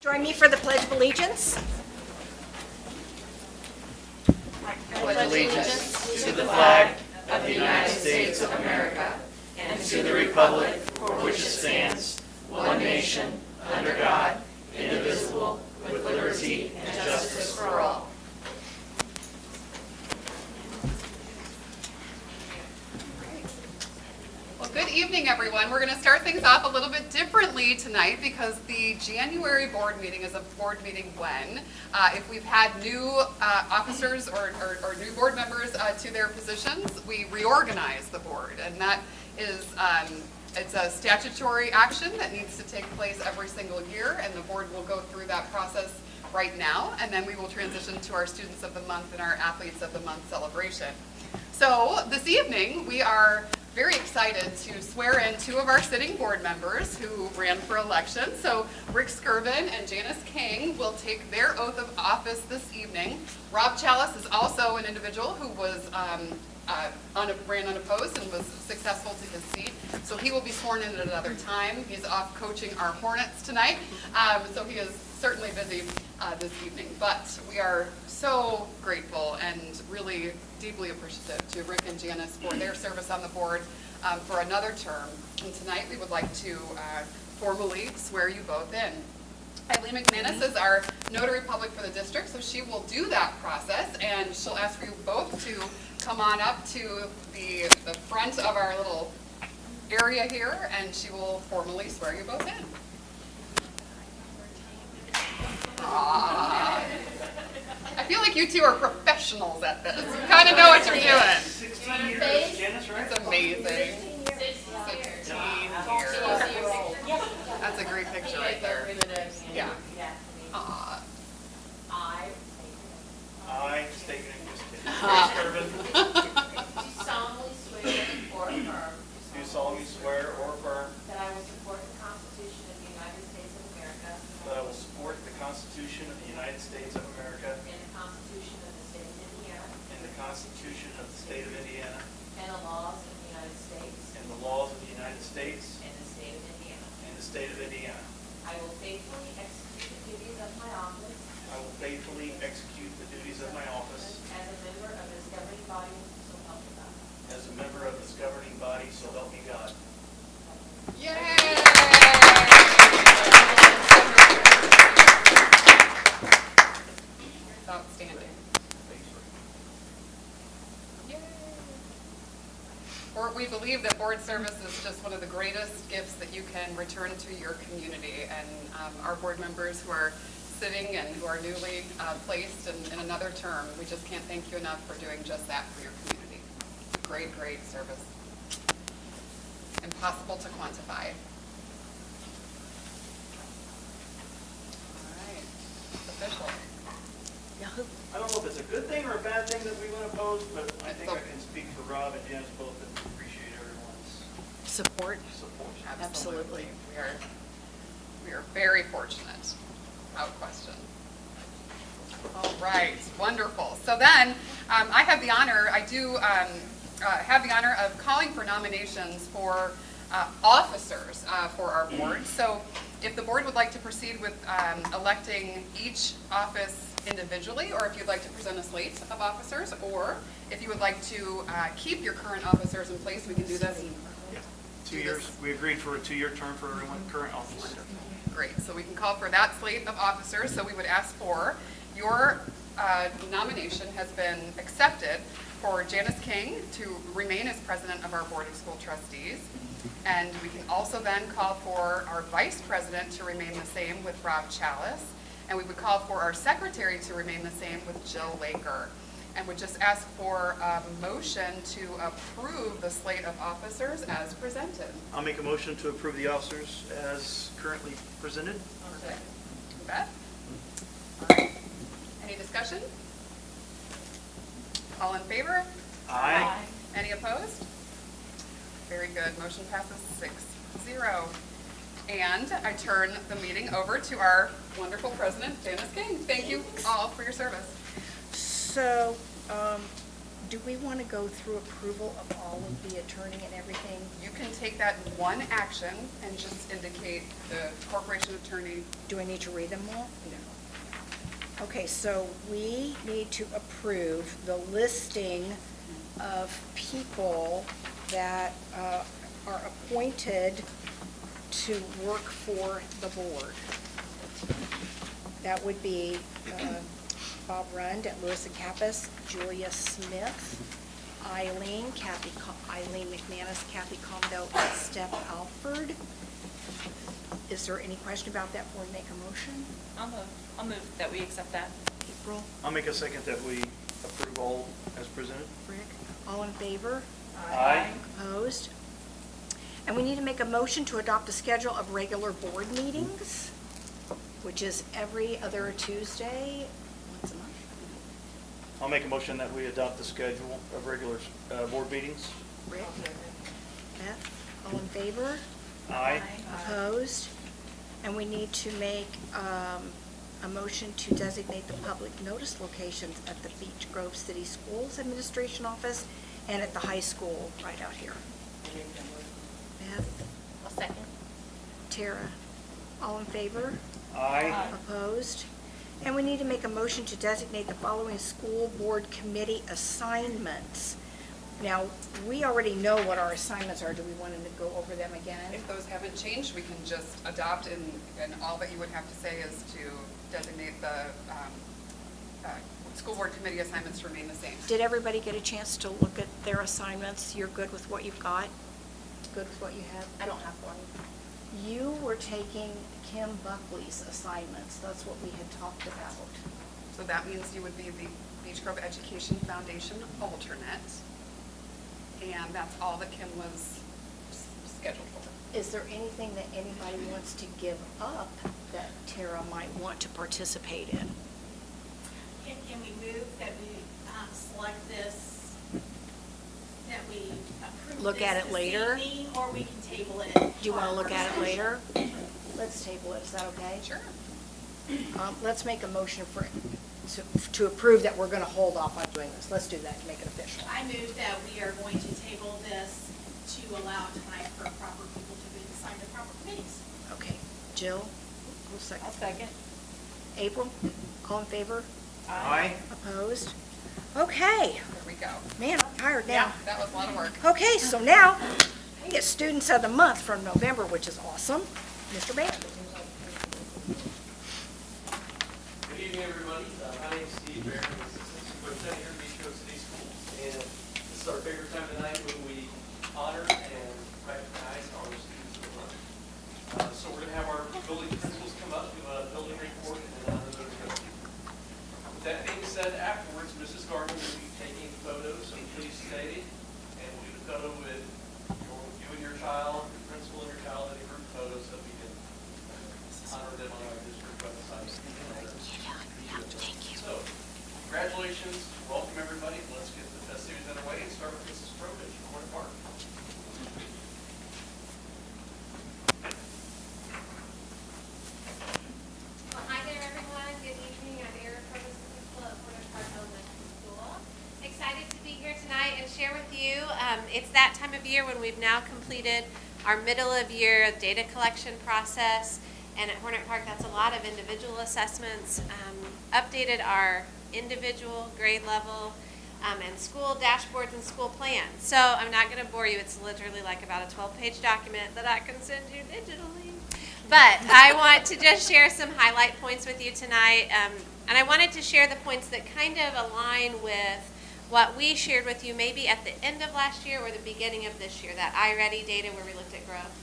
Join me for the Pledge of Allegiance. I pledge allegiance to the flag of the United States of America and to the republic for which it stands, one nation, under God, indivisible, with liberty and justice for all. Well, good evening, everyone. We're going to start things off a little bit differently tonight because the January board meeting is a board meeting when, if we've had new officers or new board members to their positions, we reorganize the board. And that is, it's a statutory action that needs to take place every single year, and the board will go through that process right now, and then we will transition to our Students of the Month and our Athletes of the Month celebration. So this evening, we are very excited to swear in two of our sitting board members who ran for election. So Rick Skirvin and Janice King will take their oath of office this evening. Rob Chalice is also an individual who was ran unopposed and was successful to his seat. So he will be sworn in at another time. He's off coaching our Hornets tonight. So he is certainly busy this evening. But we are so grateful and really deeply appreciative to Rick and Janice for their service on the board for another term. And tonight we would like to formally swear you both in. Eileen McManus is our notary public for the district, so she will do that process, and she'll ask for you both to come on up to the front of our little area here, and she will formally swear you both in. I feel like you two are professionals at this. You kind of know what you're doing. 16 years, Janice, right? It's amazing. 16 years. That's a great picture right there. Yeah. I, state your name, just kidding. Do solemnly swear or affirm that I will support the Constitution of the United States of America that I will support the Constitution of the United States of America and the Constitution of the State of Indiana and the Constitution of the State of Indiana and the laws of the United States and the laws of the United States and the State of Indiana. and the State of Indiana. I will faithfully execute the duties of my office I will faithfully execute the duties of my office as a member of this governing body, so help me God. as a member of this governing body, so help me God. Yay! It's outstanding. Yay! We believe that board service is just one of the greatest gifts that you can return to your community, and our board members who are sitting and who are newly placed in another term, we just can't thank you enough for doing just that for your community. Great, great service. Impossible to quantify. All right, official. I don't know if it's a good thing or a bad thing that we went opposed, but I think I can speak for Rob and Janice both and appreciate everyone's Support. support. Absolutely. We are very fortunate, without question. All right, wonderful. So then, I have the honor, have the honor of calling for nominations for officers for our board. So if the board would like to proceed with electing each office individually, or if you'd like to present a slate of officers, or if you would like to keep your current officers in place, we can do this. 2 years. We agreed for a 2-year term for everyone current office. Great, so we can call for that slate of officers. So we would ask for your nomination has been accepted for Janice King to remain as president of our Board of School Trustees. And we can also then call for our vice president to remain the same with Rob Chalice. And we would call for our secretary to remain the same with Jill Laker. And would just ask for a motion to approve the slate of officers as presented. I'll make a motion to approve the officers as currently presented. Okay. Beth? All right. Any discussion? All in favor? Aye. Any opposed? Very good. Motion passes 6-0. And I turn the meeting over to our wonderful president, Janice King. Thank you all for your service. So, do we want to go through approval of all of the attorney and everything? You can take that in one action and just indicate the corporation attorney. Do I need to read them all? No. Okay, so we need to approve the listing of people that are appointed to work for the board. That would be Bob Rund at Lewis and Kappas, Julia Smith, Eileen McManus, Kathy Comdo, and Steph Alford. Is there any question about that before we make a motion? I'll move that we accept that. April, I'll make a second that we approve all as presented. Rick, all in favor? Aye. Opposed? And we need to make a motion to adopt a schedule of regular board meetings, which is every other Tuesday, once a month. I'll make a motion that we adopt the schedule of regular board meetings. Rick? Beth, all in favor? Aye. Opposed? And we need to make a motion to designate the public notice locations at the Beech Grove City Schools Administration Office and at the high school right out here. Beth? I'll second. Tara? All in favor? Aye. Opposed? And we need to make a motion to designate the following school board committee assignments. Now, we already know what our assignments are. Do we want to go over them again? If those haven't changed, we can just adopt, and all that you would have to say is to designate the school board committee assignments to remain the same. Did everybody get a chance to look at their assignments? You're good with what you've got? Good with what you have? I don't have one. You were taking Kim Buckley's assignments. That's what we had talked about. So that means you would be the Beech Grove Education Foundation alternate, and that's all that Kim was scheduled for. Is there anything that anybody wants to give up that Tara might want to participate in? Can we move that we select this, that we approve Look at it this later? evening, or we can table it? Do you want to look at it later? Let's table it, is that okay? Sure. Let's make a motion to approve that we're going to hold off on doing this. Let's do that to make it official. I move that we are going to table this to allow time for proper people to be assigned to proper committees. Okay, Jill, who's second? I'll second. April, all in favor? Aye. Opposed? Okay, There we go. man, I'm tired now. That was a lot of work. Okay, so now, I get Students of the Month from November, which is awesome. Mr. Band. Good evening, everybody. My name is Steve Barron, I'm Assistant Superintendent here at Beech Grove City Schools. And this is our favorite time of night when we honor and recognize our Students of the Month. So we're going to have our building principals come up, give a building report, and then honor those who. With that being said, afterwards, Mrs. Gardner will be taking photos, so please stay and we'll do the photo with you and your child, your principal and your child in a group photo so we can honor them on our district website. So, congratulations, welcome everybody, let's get the festivities underway and start with Mrs. Strobich, Corner Park. Well, hi there, everyone. Good evening. I'm Erica, principal at Hornet Park Elementary School. Excited to be here tonight and share with you. It's that time of year when we've now completed our middle of year data collection process. And at Hornet Park, that's a lot of individual assessments. Updated our individual grade level and school dashboards and school plans. So I'm not going to bore you. It's literally like about a 12-page document that I can send you digitally. But I want to just share some highlight points with you tonight. And I wanted to share the points that kind of align with what we shared with you maybe at the end of last year or the beginning of this year, that iReady data where we looked at growth.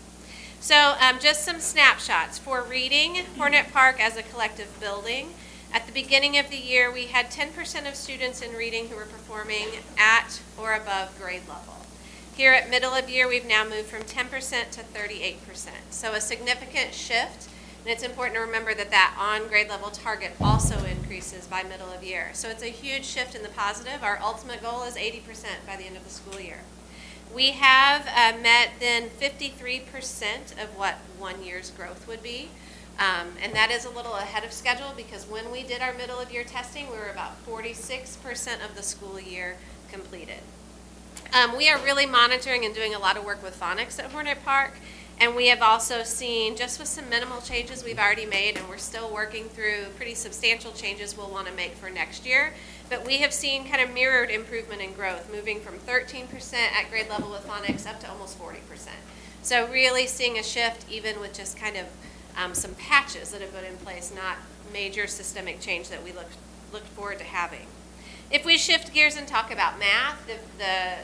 So just some snapshots. For reading, Hornet Park as a collective building, at the beginning of the year, we had 10% of students in reading who were performing at or above grade level. Here at middle of year, we've now moved from 10% to 38%. So a significant shift, and it's important to remember that that on grade level target also increases by middle of year. So it's a huge shift in the positive. Our ultimate goal is 80% by the end of the school year. We have met then 53% of what 1 year's growth would be. And that is a little ahead of schedule because when we did our middle of year testing, we were about 46% of the school year completed. We are really monitoring and doing a lot of work with phonics at Hornet Park, and we have also seen, just with some minimal changes we've already made, and we're still working through pretty substantial changes we'll want to make for next year, but we have seen kind of mirrored improvement in growth, moving from 13% at grade level with phonics up to almost 40%. So really seeing a shift even with just kind of some patches that have been in place, not major systemic change that we look forward to having. If we shift gears and talk about math, the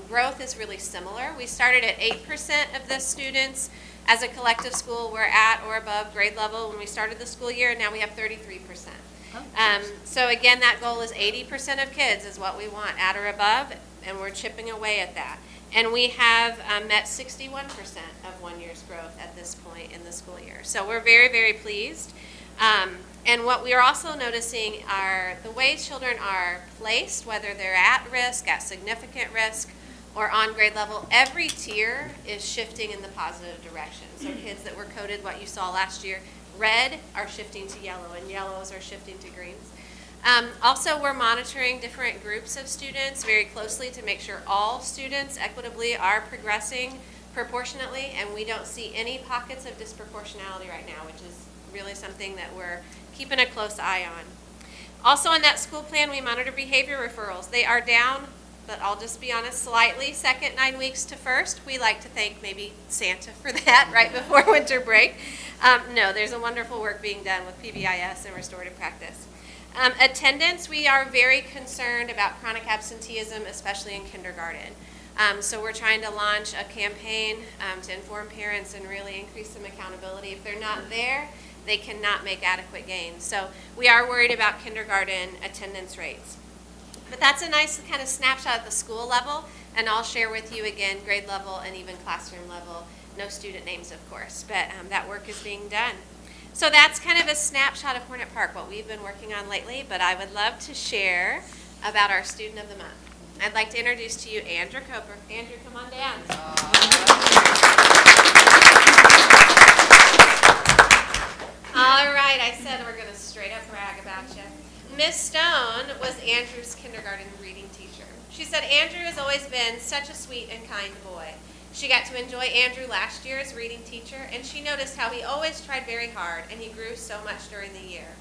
growth is really similar. We started at 8% of the students as a collective school were at or above grade level when we started the school year, and now we have 33%. So again, that goal is 80% of kids is what we want at or above, and we're chipping away at that. And we have met 61% of 1 year's growth at this point in the school year. So we're very, very pleased. And what we are also noticing are the way children are placed, whether they're at risk, at significant risk, or on grade level, every tier is shifting in the positive direction. So kids that were coded what you saw last year, red, are shifting to yellow, and yellows are shifting to greens. Also, we're monitoring different groups of students very closely to make sure all students equitably are progressing proportionately, and we don't see any pockets of disproportionality right now, which is really something that we're keeping a close eye on. Also on that school plan, we monitor behavior referrals. They are down, but I'll just be honest, slightly second 9 weeks to first. We like to thank maybe Santa for that right before winter break. No, there's a wonderful work being done with PBIS and restorative practice. Attendance, we are very concerned about chronic absenteeism, especially in kindergarten. So we're trying to launch a campaign to inform parents and really increase some accountability. If they're not there, they cannot make adequate gains. So we are worried about kindergarten attendance rates. But that's a nice kind of snapshot at the school level, and I'll share with you again grade level and even classroom level. No student names, of course, but that work is being done. So that's kind of a snapshot of Hornet Park, what we've been working on lately, but I would love to share about our Student of the Month. I'd like to introduce to you Andrew Coper. Andrew, come on down. All right, I said we're going to straight up brag about you. Miss Stone was Andrew's kindergarten reading teacher. She said Andrew has always been such a sweet and kind boy. She got to enjoy Andrew last year as reading teacher, and she noticed how he always tried very hard, and he grew so much during the year.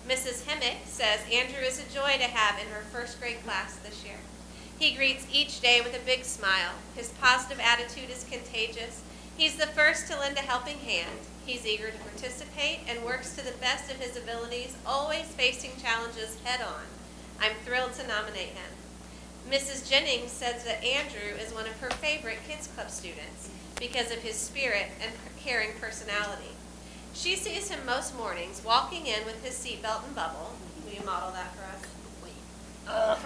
Mrs. Hemmick says Andrew is a joy to have in her first grade class this year. He greets each day with a big smile. His positive attitude is contagious. He's the first to lend a helping hand. He's eager to participate and works to the best of his abilities, always facing challenges head on. I'm thrilled to nominate him. Mrs. Jennings says that Andrew is one of her favorite Kids Club students because of his spirit and caring personality. She sees him most mornings walking in with his seatbelt and bubble. Will you model that for us? Oh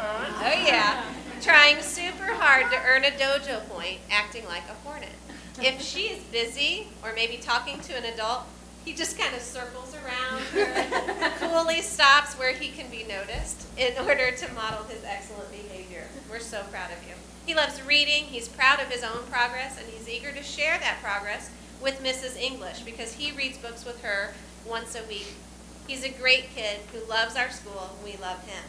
yeah. Trying super hard to earn a dojo point, acting like a hornet. If she is busy or maybe talking to an adult, he just kind of circles around her, coolly stops where he can be noticed in order to model his excellent behavior. We're so proud of you. He loves reading, he's proud of his own progress, and he's eager to share that progress with Mrs. English because he reads books with her once a week. He's a great kid who loves our school, and we love him.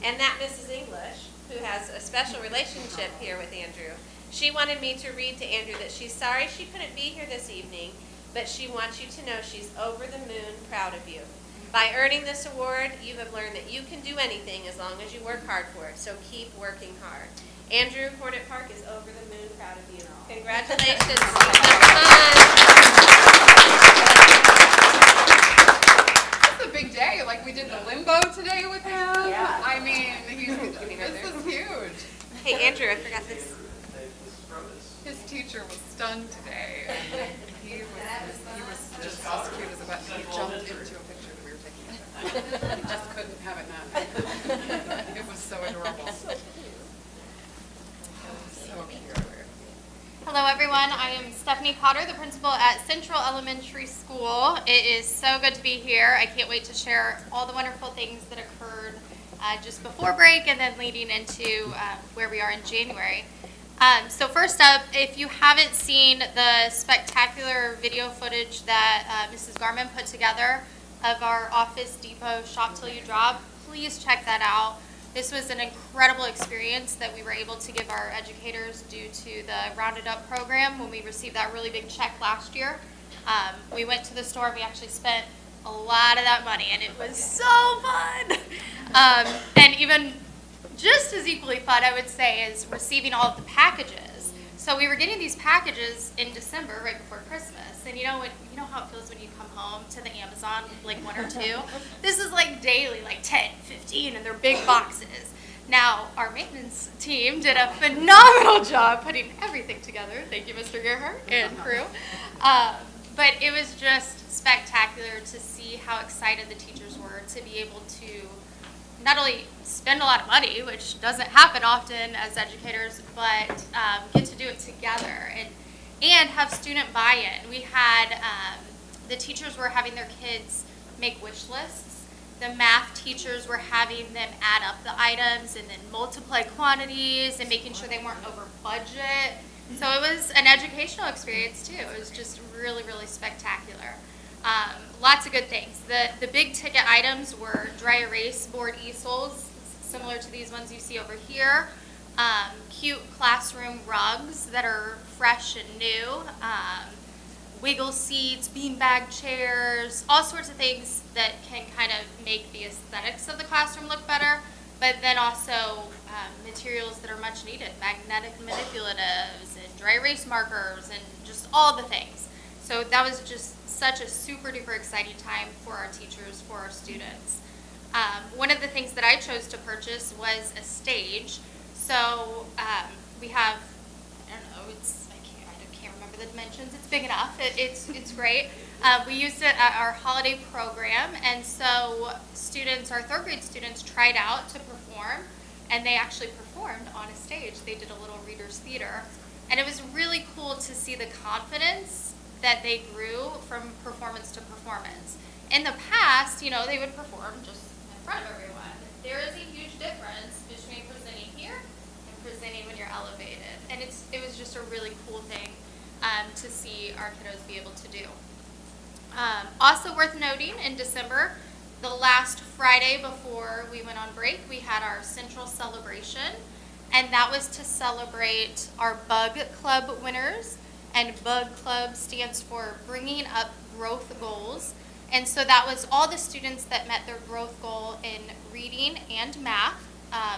And that Mrs. English, who has a special relationship here with Andrew, she wanted me to read to Andrew that she's sorry she couldn't be here this evening, but she wants you to know she's over the moon proud of you. By earning this award, you have learned that you can do anything as long as you work hard for it, so keep working hard. Andrew, Hornet Park is over the moon proud of you. Congratulations. It's a big day. Like, we did the limbo today with him. Yeah. I mean, this is huge. Hey, Andrew, I forgot this. His teacher was stunned today. He was just as cute as a button. He jumped into a picture that we were taking of him. He just couldn't have it not be. It was so adorable. So cute. Hello everyone, I am Stephanie Cotter, the principal at Central Elementary School. It is so good to be here. I can't wait to share all the wonderful things that occurred just before break and then leading into where we are in January. So first up, if you haven't seen the spectacular video footage that Mrs. Garman put together of our Office Depot Shop Till You Drop, please check that out. This was an incredible experience that we were able to give our educators due to the Rounded Up program when we received that really big check last year. We went to the store and we actually spent a lot of that money, and it was so fun. And even just as equally fun, I would say, is receiving all of the packages. So we were getting these packages in December, right before Christmas, and you know how it feels when you come home to the Amazon, like 1 or 2? This is like daily, like 10, 15, and they're big boxes. Now, our maintenance team did a phenomenal job putting everything together. Thank you, Mr. Gerhardt and crew. But it was just spectacular to see how excited the teachers were to be able to not only spend a lot of money, which doesn't happen often as educators, but get to do it together and have student buy-in. We had, the teachers were having their kids make wish lists. The math teachers were having them add up the items and then multiply quantities and making sure they weren't over budget. So it was an educational experience too. It was just really, really spectacular. Lots of good things. The big ticket items were dry erase board easels, similar to these ones you see over here. Cute classroom rugs that are fresh and new. Wiggle seats, beanbag chairs, all sorts of things that can kind of make the aesthetics of the classroom look better, but then also materials that are much needed, magnetic manipulatives and dry erase markers and just all the things. So that was just such a super duper exciting time for our teachers, for our students. One of the things that I chose to purchase was a stage. So we have, I don't know, I can't remember the dimensions. It's big enough. It's great. We used it at our holiday program, and so students, our third grade students, tried out to perform, and they actually performed on a stage. They did a little reader's theater, and it was really cool to see the confidence that they grew from performance to performance. In the past, they would perform just in front of everyone. There is a huge difference between presenting here and presenting when you're elevated, and it was just a really cool thing to see our kiddos be able to do. Also worth noting, in December, the last Friday before we went on break, we had our Central celebration, and that was to celebrate our Bug Club winners. And Bug Club stands for Bringing Up Growth Goals. And so that was all the students that met their growth goal in reading and math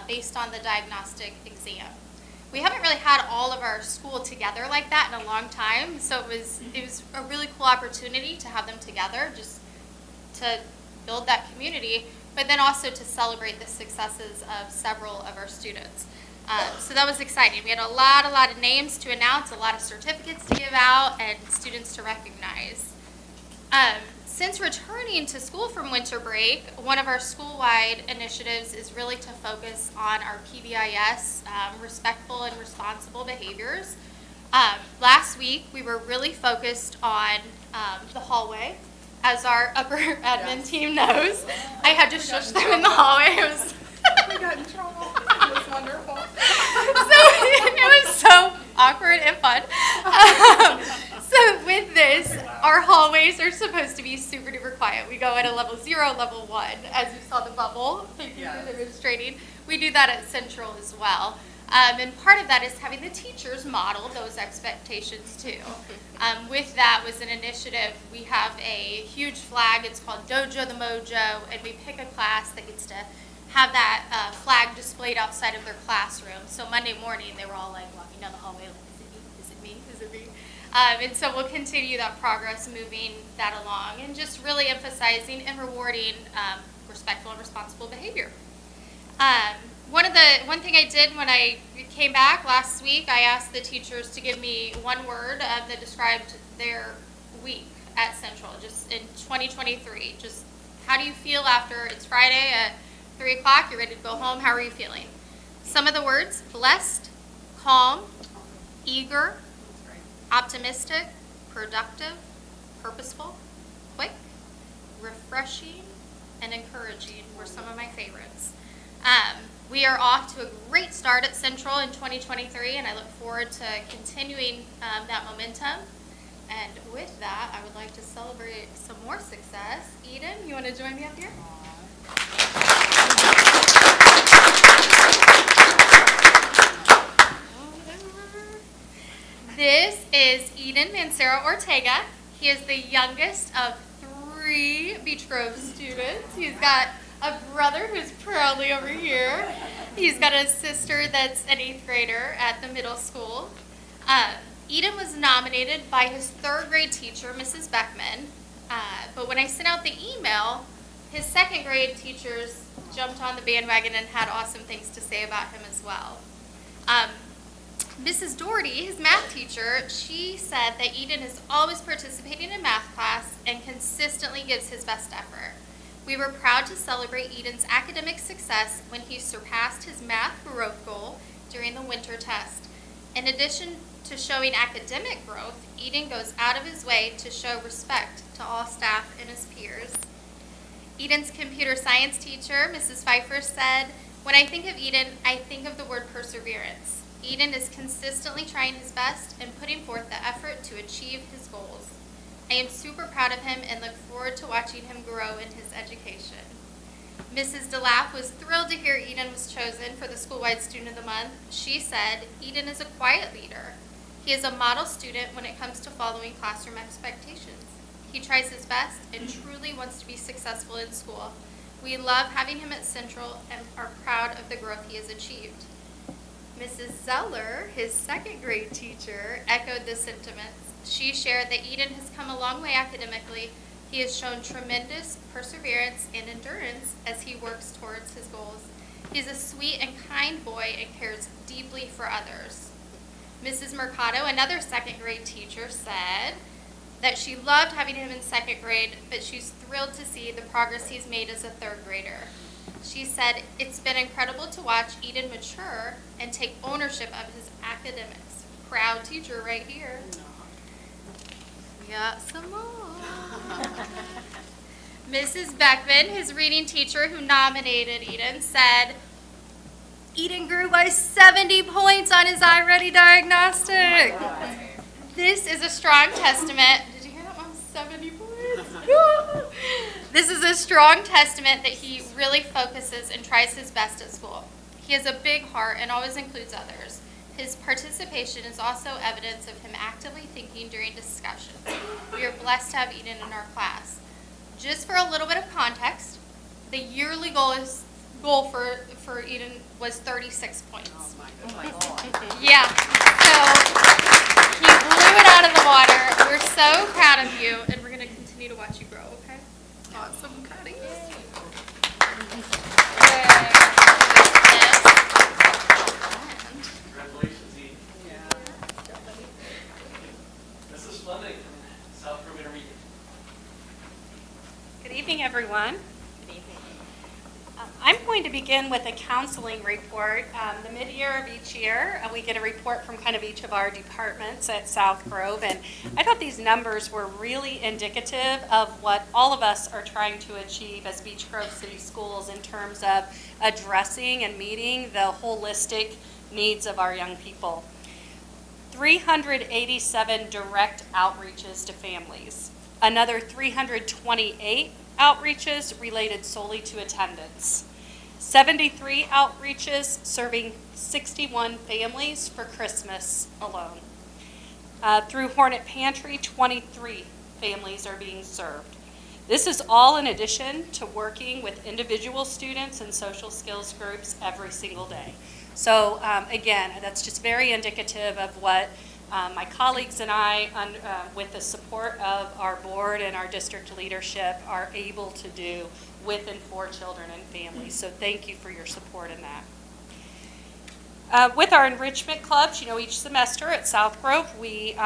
based on the diagnostic exam. We haven't really had all of our school together like that in a long time, so it was a really cool opportunity to have them together, just to build that community, but then also to celebrate the successes of several of our students. So that was exciting. We had a lot of names to announce, a lot of certificates to give out, and students to recognize. Since returning to school from winter break, one of our school-wide initiatives is really to focus on our PBIS, respectful and responsible behaviors. Last week, we were really focused on the hallway. As our upper admin team knows, I had to shush them in the hallway. We got in trouble. It was wonderful. So it was so awkward and fun. So with this, our hallways are supposed to be super duper quiet. We go at a level 0, level 1, as you saw the bubble. Thank you for demonstrating. We do that at Central as well. And part of that is having the teachers model those expectations too. With that was an initiative. We have a huge flag. It's called Dojo the Mojo, and we pick a class that gets to have that flag displayed outside of their classroom. So Monday morning, they were all like walking down the hallway like, is it me? And so we'll continue that progress, moving that along, and just really emphasizing and rewarding respectful and responsible behavior. One thing I did when I came back last week, I asked the teachers to give me one word that described their week at Central, just in 2023. Just how do you feel after it's Friday at 3 o'clock, you're ready to go home, how are you feeling? Some of the words: blessed, calm, eager, optimistic, productive, purposeful, quick, refreshing, and encouraging were some of my favorites. We are off to a great start at Central in 2023, and I look forward to continuing that momentum. And with that, I would like to celebrate some more success. Eden, you want to join me up here? This is Eden Mancera Ortega. He is the youngest of 3 Beech Grove students. He's got a brother who's proudly over here. He's got a sister that's an 8th grader at the middle school. Eden was nominated by his 3rd grade teacher, Mrs. Beckman, but when I sent out the email, his 2nd grade teachers jumped on the bandwagon and had awesome things to say about him as well. Mrs. Doherty, his math teacher, she said that Eden is always participating in math class and consistently gives his best effort. We were proud to celebrate Eden's academic success when he surpassed his math growth goal during the winter test. In addition to showing academic growth, Eden goes out of his way to show respect to all staff and his peers. Eden's computer science teacher, Mrs. Pfeiffer, said, "When I think of Eden, I think of the word perseverance. Eden is consistently trying his best and putting forth the effort to achieve his goals. I am super proud of him and look forward to watching him grow in his education." Mrs. DeLapp was thrilled to hear Eden was chosen for the School-Wide Student of the Month. She said, "Eden is a quiet leader. He is a model student when it comes to following classroom expectations. He tries his best and truly wants to be successful in school. We love having him at Central and are proud of the growth he has achieved." Mrs. Zeller, his 2nd grade teacher, echoed the sentiments. She shared that Eden has come a long way academically. He has shown tremendous perseverance and endurance as he works towards his goals. He's a sweet and kind boy and cares deeply for others. Mrs. Mercado, another 2nd grade teacher, said that she loved having him in 2nd grade, but she's thrilled to see the progress he's made as a 3rd grader. She said, "It's been incredible to watch Eden mature and take ownership of his academics." Proud teacher right here. We got some more. Mrs. Beckman, his reading teacher who nominated Eden, said, "Eden grew by 70 points on his iReady diagnostic." This is a strong testament. Did you hear that, Mom? 70 points. This is a strong testament that he really focuses and tries his best at school. He has a big heart and always includes others. His participation is also evidence of him actively thinking during discussions. We are blessed to have Eden in our class. Just for a little bit of context, the yearly goal for Eden was 36 points. Oh my God. Yeah, so he blew it out of the water. We're so proud of you, and we're going to continue to watch you grow, okay? Awesome cuttings. Congratulations, Eden. Mrs. Fleming from South Grove Intermediate. Good evening, everyone. I'm going to begin with a counseling report. The mid-year of each year, we get a report from kind of each of our departments at South Grove, and I thought these numbers were really indicative of what all of us are trying to achieve as Beech Grove City Schools in terms of addressing and meeting the holistic needs of our young people. 387 direct outreaches to families, another 328 outreaches related solely to attendance. 73 outreaches serving 61 families for Christmas alone. Through Hornet Pantry, 23 families are being served. This is all in addition to working with individual students and social skills groups every single day. So again, that's just very indicative of what my colleagues and I, with the support of our board and our district leadership, are able to do with and for children and families. So thank you for your support in that. With our enrichment clubs, each semester at South Grove, we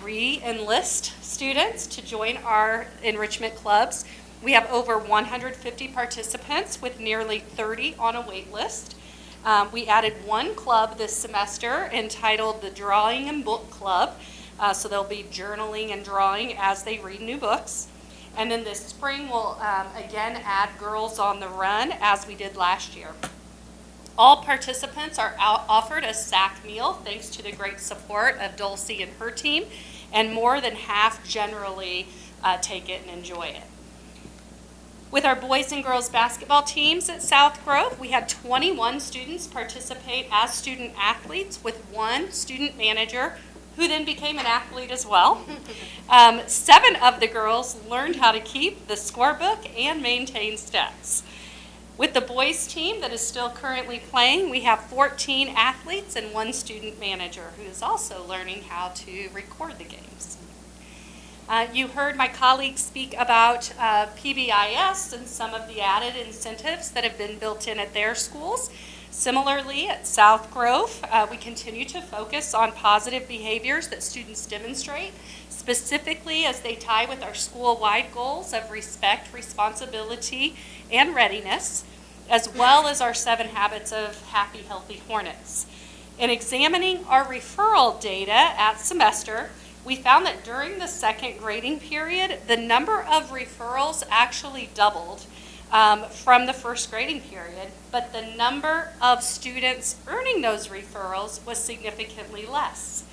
re-enlist students to join our enrichment clubs. We have over 150 participants with nearly 30 on a wait list. We added one club this semester entitled the Drawing and Book Club. So they'll be journaling and drawing as they read new books. And then this spring we'll again add Girls on the Run as we did last year. All participants are offered a SAC meal thanks to the great support of Dulcie and her team, and more than half generally take it and enjoy it. With our boys and girls basketball teams at South Grove, we had 21 students participate as student athletes with one student manager who who then became an athlete as well. 7 of the girls learned how to keep the scorebook and maintain stats. With the boys team that is still currently playing, we have 14 athletes and 1 student manager who is also learning how to record the games. You heard my colleagues speak about PBIS and some of the added incentives that have been built in at their schools. Similarly, at South Grove, we continue to focus on positive behaviors that students demonstrate, specifically as they tie with our school-wide goals of respect, responsibility, and readiness, as well as our 7 habits of happy, healthy Hornets. In examining our referral data at semester, we found that during the 2nd grading period, the number of referrals actually doubled from the 1st grading period, but the number of students earning those referrals was significantly less.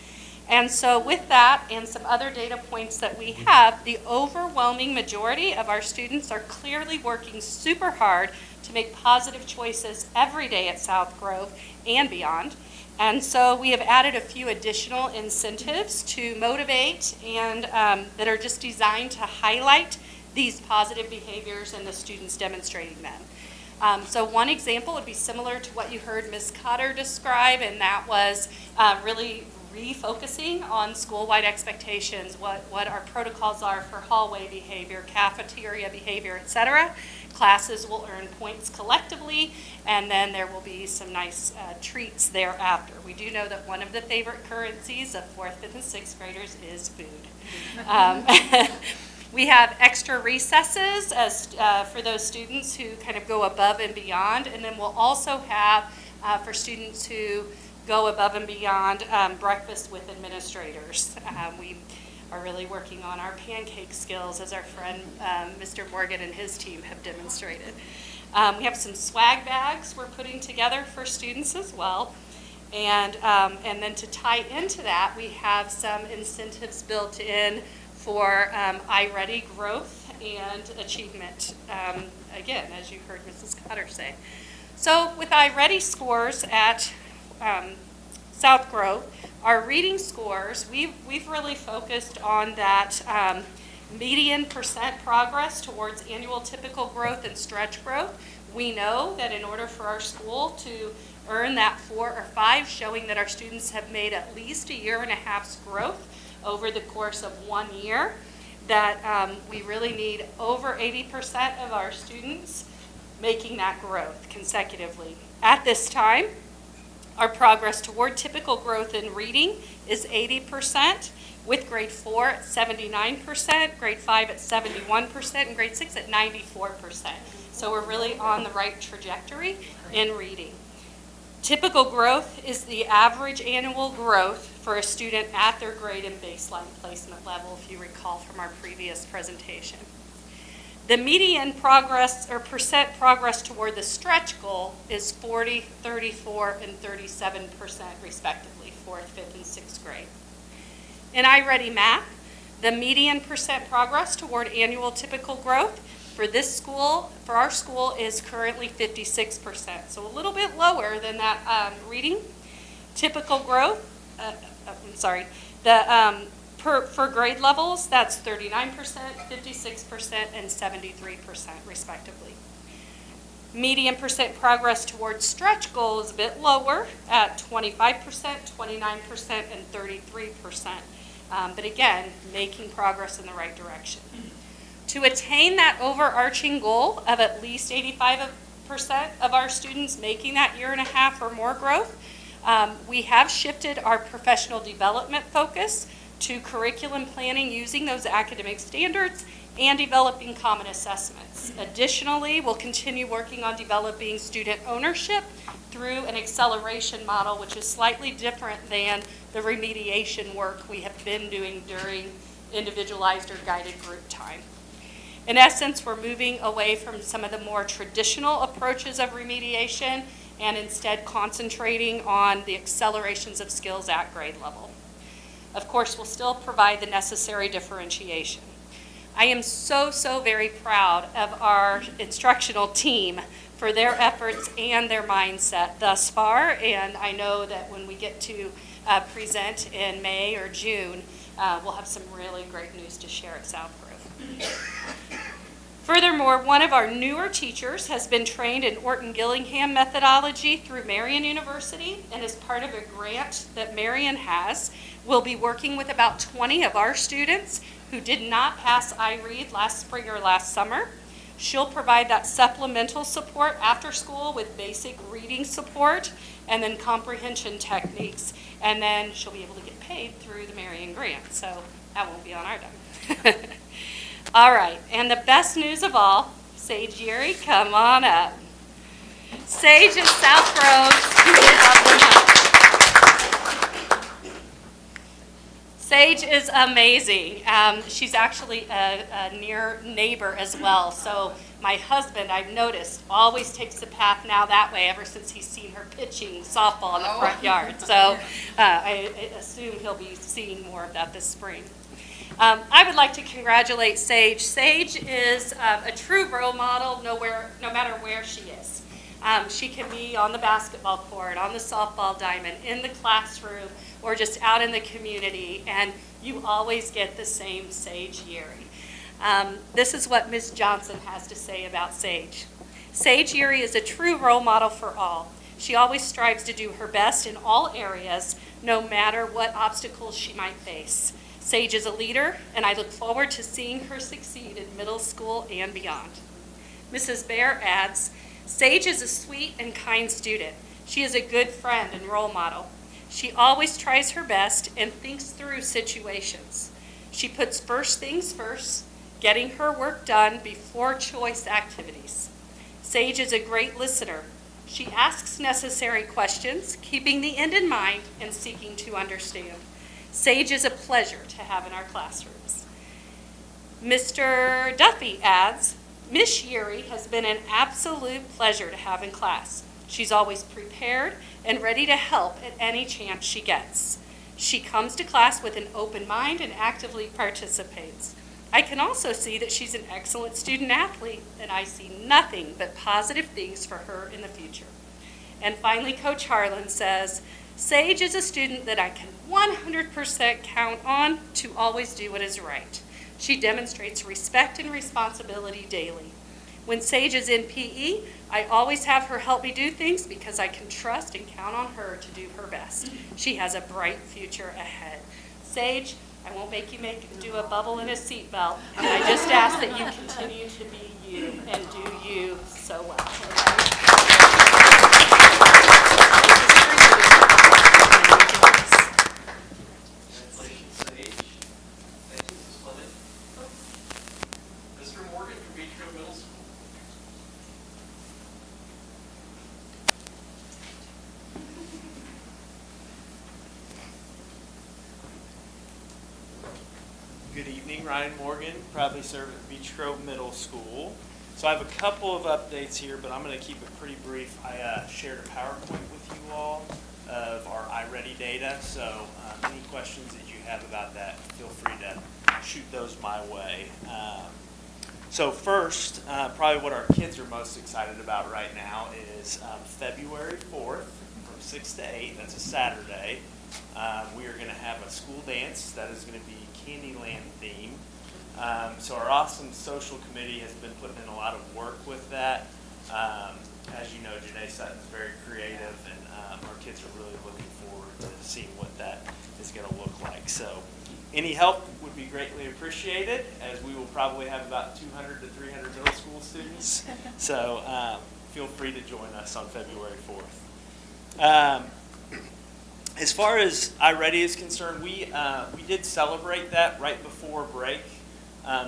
And so with that and some other data points that we have, the overwhelming majority of our students are clearly working super hard to make positive choices every day at South Grove and beyond. And so we have added a few additional incentives to motivate and that are just designed to highlight these positive behaviors and the students demonstrating them. So one example would be similar to what you heard Ms. Cotter describe, and that was really refocusing on school-wide expectations, what our protocols are for hallway behavior, cafeteria behavior, etc. Classes will earn points collectively, and then there will be some nice treats thereafter. We do know that one of the favorite currencies of 4th, 5th, and 6th graders is food. We have extra recesses as for those students who kind of go above and beyond, and then we'll also have for students who go above and beyond breakfast with administrators. We are really working on our pancake skills, as our friend Mr. Morgan and his team have demonstrated. We have some swag bags we're putting together for students as well. And then to tie into that, we have some incentives built in for iReady growth and achievement, again, as you heard Mrs. Cotter say. So with iReady scores at South Grove, our reading scores, we've really focused on that median percent progress towards annual typical growth and stretch growth. We know that in order for our school to earn that 4 or 5, showing that our students have made at least 1.5 years growth over the course of 1 year, that we really need over 80% of our students making that growth consecutively. At this time, our progress toward typical growth in reading is 80%, with grade 4 at 79%, grade 5 at 71%, and grade 6 at 94%. So we're really on the right trajectory in reading. Typical growth is the average annual growth for a student at their grade and baseline placement level, if you recall from our previous presentation. The median progress or percent progress toward the stretch goal is 40, 34, and 37% respectively, 4th, 5th, and 6th grade. In iReady Math, the median percent progress toward annual typical growth for this school, for our school, is currently 56%, so a little bit lower than that reading. Typical growth, for grade levels, that's 39%, 56%, and 73% respectively. Median percent progress towards stretch goal is a bit lower at 25%, 29%, and 33%. But again, making progress in the right direction. To attain that overarching goal of at least 85% of our students making that 1.5 years or more growth, we have shifted our professional development focus to curriculum planning using those academic standards and developing common assessments. Additionally, we'll continue working on developing student ownership through an acceleration model, which is slightly different than the remediation work we have been doing during individualized or guided group time. In essence, we're moving away from some of the more traditional approaches of remediation and instead concentrating on the accelerations of skills at grade level. Of course, we'll still provide the necessary differentiation. I am so very proud of our instructional team for their efforts and their mindset thus far, and I know that when we get to present in May or June, we'll have some really great news to share at South Grove. Furthermore, one of our newer teachers has been trained in Orton-Gillingham methodology through Marian University, and as part of a grant that Marian has, we'll be working with about 20 of our students who did not pass iRead last spring or last summer. She'll provide that supplemental support after school with basic reading support and then comprehension techniques. And then she'll be able to get paid through the Marian grant, so that won't be on our dime. All right, and the best news of all, Sage Yuri, come on up. Sage is South Grove's. Sage is amazing. She's actually a near neighbor as well. So my husband, I've noticed, always takes the path now that way ever since he's seen her pitching softball in the front yard. So I assume he'll be seeing more of that this spring. I would like to congratulate Sage. Sage is a true role model no matter where she is. She can be on the basketball court, on the softball diamond, in the classroom, or just out in the community, and you always get the same Sage Yuri. This is what Ms. Johnson has to say about Sage. Sage Yuri is a true role model for all. She always strives to do her best in all areas, no matter what obstacles she might face. Sage is a leader, and I look forward to seeing her succeed in middle school and beyond. Mrs. Bear adds, Sage is a sweet and kind student. She is a good friend and role model. She always tries her best and thinks through situations. She puts first things first, getting her work done before choice activities. Sage is a great listener. She asks necessary questions, keeping the end in mind and seeking to understand. Sage is a pleasure to have in our classrooms. Mr. Duffy adds, Miss Yuri has been an absolute pleasure to have in class. She's always prepared and ready to help at any chance she gets. She comes to class with an open mind and actively participates. I can also see that she's an excellent student athlete, and I see nothing but positive things for her in the future. And finally, Coach Harlan says, Sage is a student that I can 100% count on to always do what is right. She demonstrates respect and responsibility daily. When Sage is in PE, I always have her help me do things because I can trust and count on her to do her best. She has a bright future ahead. Sage, I won't make you do a bubble in a seatbelt. I just ask that you continue to be you and do you so well. Congratulations, Sage. Thank you, Mrs. Clement. Mr. Morgan from Beech Grove Middle School. Good evening, Ryan Morgan, proudly serve at Beech Grove Middle School. So I have a couple of updates here, but I'm going to keep it pretty brief. I shared a PowerPoint with you all of our iReady data, so any questions that you have about that, feel free to shoot those my way. So first, probably what our kids are most excited about right now is February 4th from 6 to 8, that's a Saturday. We are going to have a school dance that is going to be Candyland theme. So our awesome social committee has been putting in a lot of work with that. As you know, Janae Sutton's very creative, and our kids are really looking forward to seeing what that is going to look like. So any help would be greatly appreciated, as we will probably have about 200 to 300 middle school students. So feel free to join us on February 4th. As far as iReady is concerned, we did celebrate that right before break.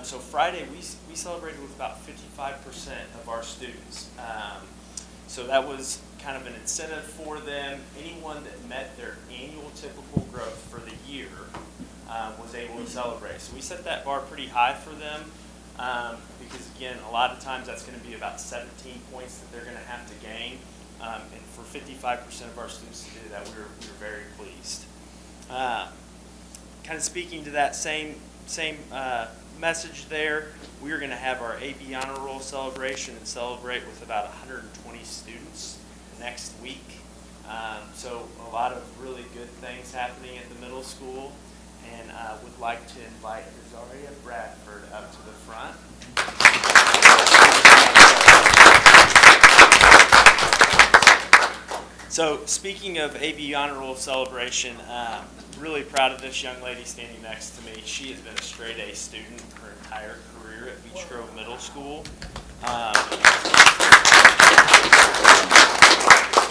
So Friday, we celebrated with about 55% of our students. So that was kind of an incentive for them. Anyone that met their annual typical growth for the year was able to celebrate. So we set that bar pretty high for them because, again, a lot of times that's going to be about 17 points that they're going to have to gain. And for 55% of our students to do that, we were very pleased. Kind of speaking to that same message there, we are going to have our AB Honor Roll celebration and celebrate with about 120 students next week. So a lot of really good things happening at the middle school, and I would like to invite Rosaria Bradford up to the front. So speaking of AB Honor Roll celebration, really proud of this young lady standing next to me. She has been a straight A student her entire career at Beech Grove Middle School.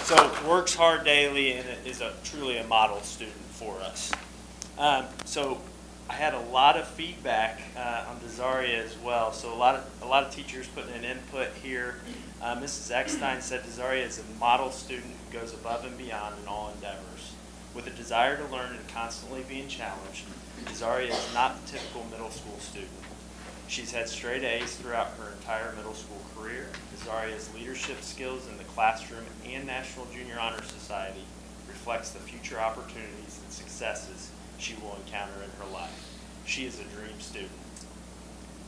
So works hard daily and is truly a model student for us. So I had a lot of feedback on Desaria as well. So a lot of teachers putting in input here. Mrs. Eckstein said Desaria is a model student who goes above and beyond in all endeavors. With a desire to learn and constantly being challenged, Desaria is not the typical middle school student. She's had straight A's throughout her entire middle school career. Desaria's leadership skills in the classroom and National Junior Honor Society reflects the future opportunities and successes she will encounter in her life. She is a dream student.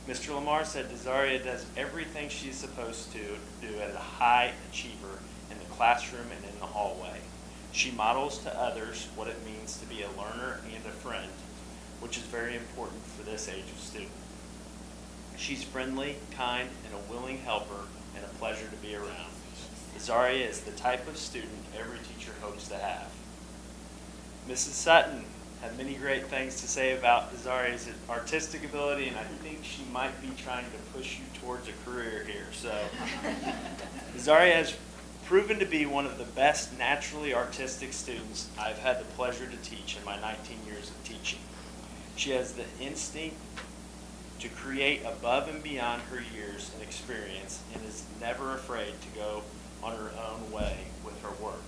Mr. Lamar said Desaria does everything she's supposed to do as a high achiever in the classroom and in the hallway. She models to others what it means to be a learner and a friend, which is very important for this age of student. She's friendly, kind, and a willing helper, and a pleasure to be around. Desaria is the type of student every teacher hopes to have. Mrs. Sutton had many great things to say about Desaria's artistic ability, and I think she might be trying to push you towards a career here. So, Desaria has proven to be one of the best naturally artistic students I've had the pleasure to teach in my 19 years of teaching. She has the instinct to create above and beyond her years and experience, and is never afraid to go on her own way with her work.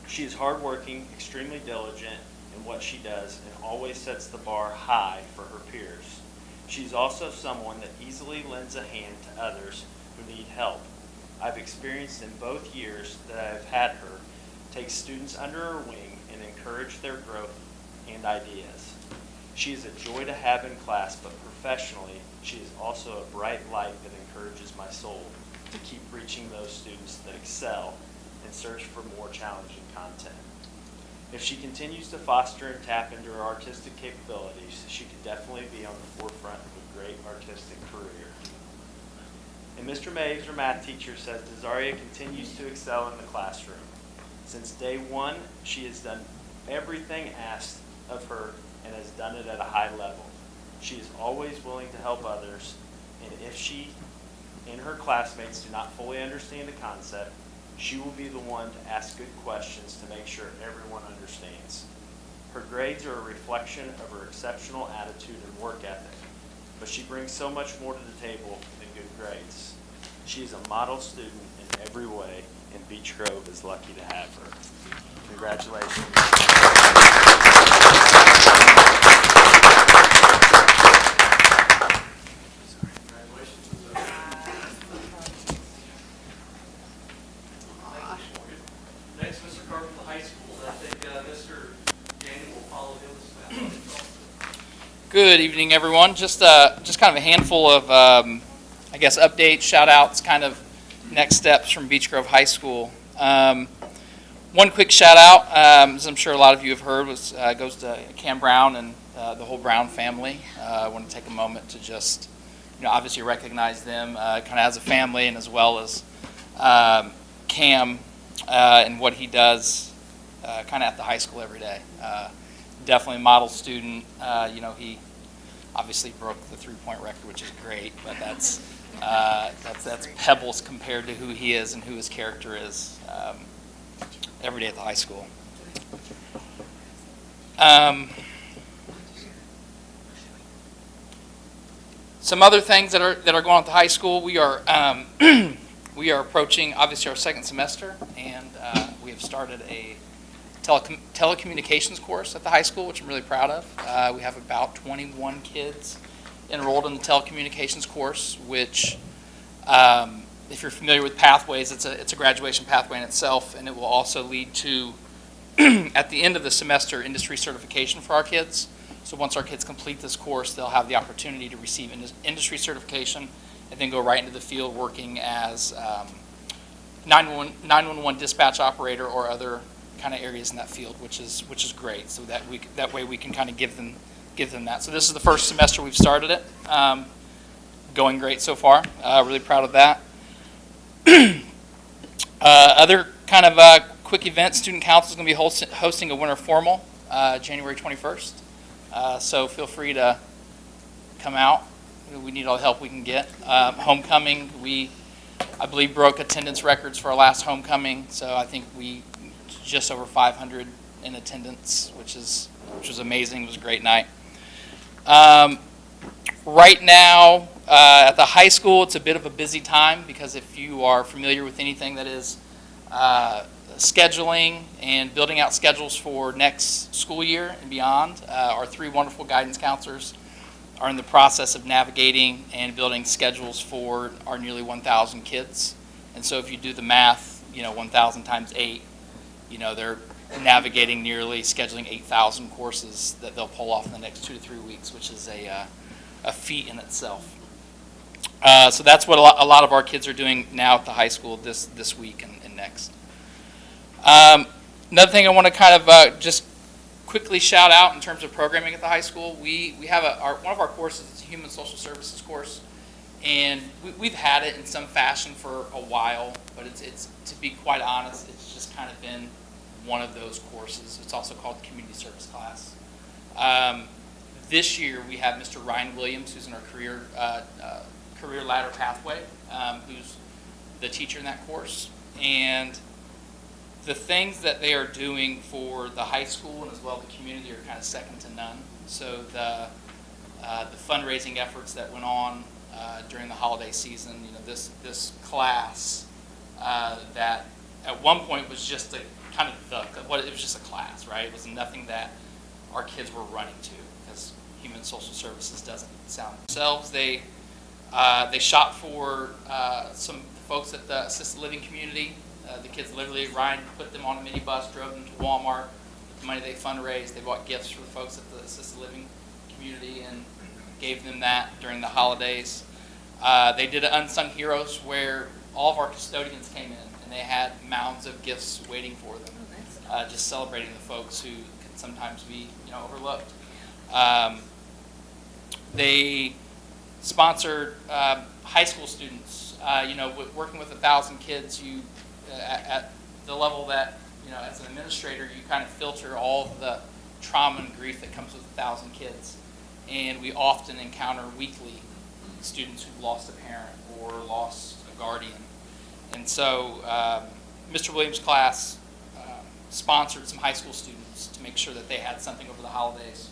She is hardworking, extremely diligent in what she does, and always sets the bar high for her peers. She's also someone that easily lends a hand to others who need help. I've experienced in both years that I've had her take students under her wing and encourage their growth and ideas. She is a joy to have in class, but professionally, she is also a bright light that encourages my soul to keep reaching those students that excel and search for more challenging content. If she continues to foster and tap into her artistic capabilities, she could definitely be on the forefront of a great artistic career. And Mr. Maves, our math teacher, says Desaria continues to excel in the classroom. Since day one, she has done everything asked of her and has done it at a high level. She is always willing to help others, and if she and her classmates do not fully understand a concept, she will be the one to ask good questions to make sure everyone understands. Her grades are a reflection of her exceptional attitude and work ethic, but she brings so much more to the table than good grades. She is a model student in every way, and Beech Grove is lucky to have her. Congratulations. Next, Mr. Carter from the high school, and I think Mr. Daniel will follow him as well. Good evening, everyone. Just kind of a handful of, I guess, updates, shout-outs, kind of next steps from Beech Grove High School. One quick shout-out, as I'm sure a lot of you have heard, goes to Cam Brown and the whole Brown family. I want to take a moment to just, obviously recognize them kind of as a family, and as well as Cam and what he does kind of at the high school every day. Definitely a model student. He obviously broke the three-point record, which is great, but that's pebbles compared to who he is and who his character is every day at the high school. Some other things that are going on at the high school. We are we are approaching obviously our second semester, and we have started a telecommunications course at the high school, which I'm really proud of. We have about 21 kids enrolled in the telecommunications course, which, if you're familiar with pathways, it's a graduation pathway in itself, and it will also lead to, at the end of the semester, industry certification for our kids. So once our kids complete this course, they'll have the opportunity to receive industry certification and then go right into the field working as 911 dispatch operator or other kind of areas in that field, which is great. So that way we can kind of give them that. So this is the first semester we've started it. Going great so far. Really proud of that. Other kind of quick events, Student Council is going to be hosting a winter formal January 21st. So feel free to come out. We need all the help we can get. Homecoming, I believe broke attendance records for our last homecoming. So I think we just over 500 in attendance, which was amazing. It was a great night. Right now at the high school, it's a bit of a busy time because if you are familiar with anything that is scheduling and building out schedules for next school year and beyond, our 3 wonderful guidance counselors are in the process of navigating and building schedules for our nearly 1,000 kids. And so if you do the math, 1,000 times 8, they're navigating scheduling 8,000 courses that they'll pull off in the next 2 to 3 weeks, which is a feat in itself. So that's what a lot of our kids are doing now at the high school this week and next. Another thing I want to kind of just quickly shout out in terms of programming at the high school, we have one of our courses, it's a human social services course, and we've had it in some fashion for a while, but it's to be quite honest, it's just kind of been one of those courses. It's also called the community service class. This year we have Mr. Ryan Williams, who's in our career ladder pathway, who's the teacher in that course, and the things that they are doing for the high school and as well the community are kind of second to none. So the fundraising efforts that went on during the holiday season, this class that at one point was just it was just a class, right? It was nothing that our kids were running to because human social services doesn't sound themselves. They shop for some folks at the assisted living community. The kids literally, Ryan put them on a minibus, drove them to Walmart. With the money they fundraised, they bought gifts for the folks at the assisted living community and gave them that during the holidays. They did an Unsung Heroes where all of our custodians came in and they had mounds of gifts waiting for them, just celebrating the folks who can sometimes be overlooked. They sponsored high school students, working with 1,000 kids. At the level that, as an administrator, you kind of filter all of the trauma and grief that comes with 1,000 kids. And we often encounter weekly students who've lost a parent or lost a guardian. And so Mr. Williams' class sponsored some high school students to make sure that they had something over the holidays,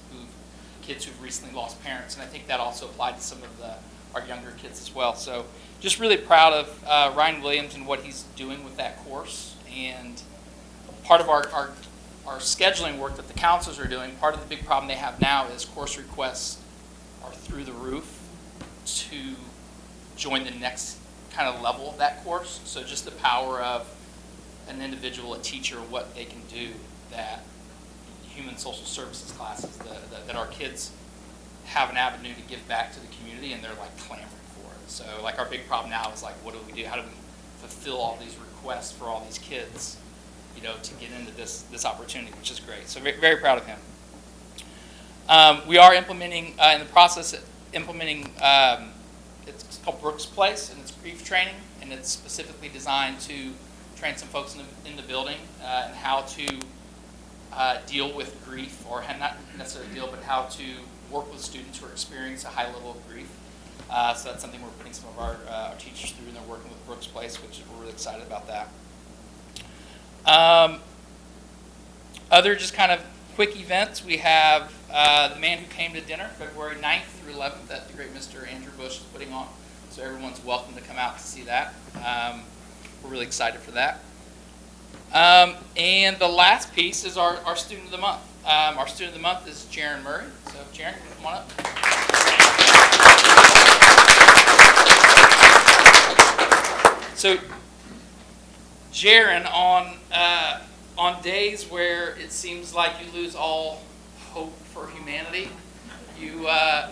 kids who've recently lost parents. And I think that also applied to some of our younger kids as well. So just really proud of Ryan Williams and what he's doing with that course. And part of our scheduling work that the counselors are doing, part of the big problem they have now is course requests are through the roof to join the next kind of level of that course. So just the power of an individual, a teacher, what they can do that human social services classes, that our kids have an avenue to give back to the community, and they're clamoring for it. So our big problem now is what do we do? How do we fulfill all these requests for all these kids, to get into this opportunity, which is great. So very, very proud of him. We are implementing, in the process of implementing, it's called Brooks Place, and it's grief training, and it's specifically designed to train some folks in the building and how to deal with grief, or not necessarily deal, but how to work with students who are experiencing a high level of grief. So that's something we're putting some of our teachers through, and they're working with Brooks Place, which we're really excited about that. Other just kind of quick events, we have the Man Who Came to Dinner, February 9th through 11th, that the great Mr. Andrew Bush is putting on. So everyone's welcome to come out to see that. We're really excited for that. And the last piece is our Student of the Month. Our Student of the Month is Jaron Murray. So Jaron, come on up. So Jaron, on days where it seems like you lose all hope for humanity, you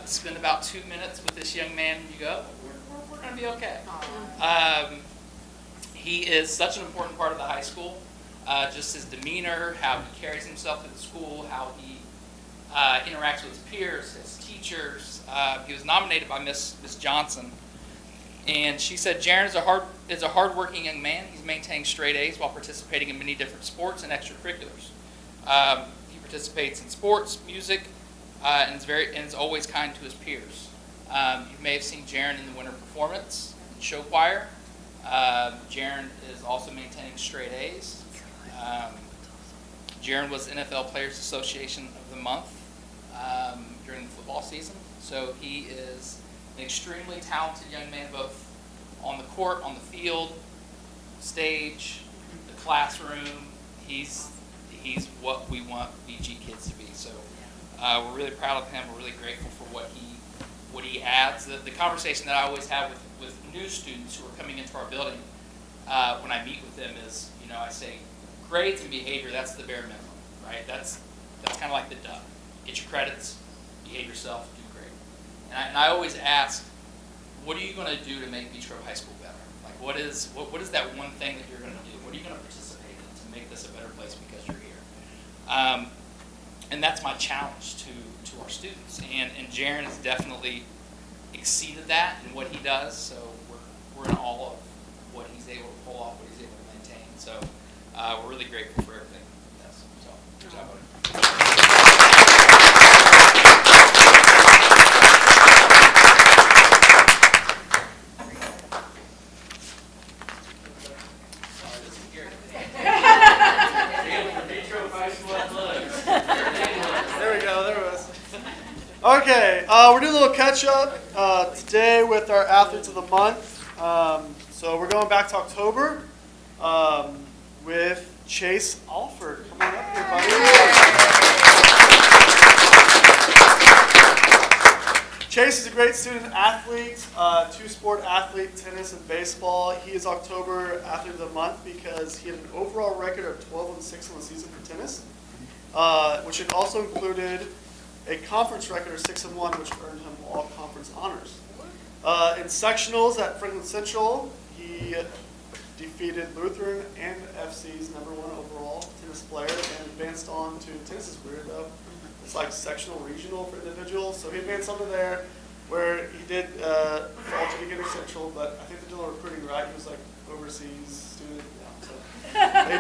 spend about 2 minutes with this young man and you go, we're going to be okay. He is such an important part of the high school. Just his demeanor, how he carries himself in the school, how he interacts with his peers, his teachers. He was nominated by Miss Johnson, and she said Jaron is a hardworking young man. He's maintaining straight A's while participating in many different sports and extracurriculars. He participates in sports, music, and is always kind to his peers. You may have seen Jaron in the winter performance in show choir. Jaron is also maintaining straight A's. Jaron was NFL Players Association of the Month during the football season. So he is an extremely talented young man, both on the court, on the field, stage, the classroom. He's what we want BG kids to be. So we're really proud of him. We're really grateful for what he adds. The conversation that I always have with new students who are coming into our building when I meet with them is, I say, grades and behavior, that's the bare minimum, right? That's kind of like the duh. Get your credits, behave yourself, do great. And I always ask, what are you going to do to make Beech Grove High School better? Like, what is that one thing that you're going to do? What are you going to participate in to make this a better place because you're here? And that's my challenge to our students. And Jaron has definitely exceeded that in what he does. So we're in awe of what he's able to pull off, what he's able to maintain. So we're really grateful for everything he does. So good job, buddy. There we go, there it was. Okay, we're doing a little catch-up today with our Athletes of the Month. So we're going back to October with Chase Alford. Come on up here, buddy. Chase is a great student athlete, two-sport athlete, tennis and baseball. He is October Athlete of the Month because he had an overall record of 12-6 on the season for tennis, which had also included a conference record of 6-1, which earned him all conference honors. In sectionals at Franklin Central, he defeated Lutheran and FC's #1 overall tennis player and advanced on to, tennis is weird though, it's like sectional regional for individuals. So he advanced onto there where he did fall to beginner central, but I think they're doing recruiting right. He was like overseas student. Yeah, so they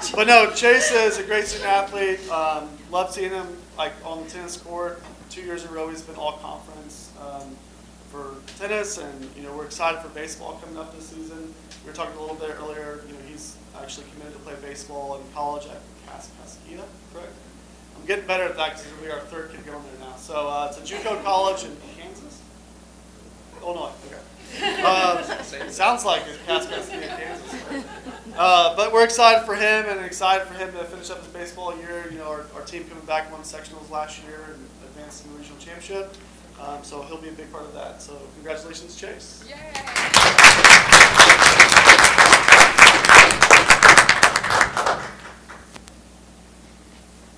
cheated. But no, Chase is a great student athlete. Love seeing him like on the tennis court. 2 years in a row he's been all conference for tennis, and we're excited for baseball coming up this season. We were talking a little bit earlier. He's actually committed to play baseball in college at Cascada, correct? I'm getting better at that because we are our third kid going there now. So it's a JUCO college in Kansas, Illinois. Okay. Sounds like it's Cascada, Kansas. But we're excited for him and excited for him to finish up his baseball year. Our team coming back won sectionals last year and advanced in the regional championship. So he'll be a big part of that. So congratulations, Chase. Yay!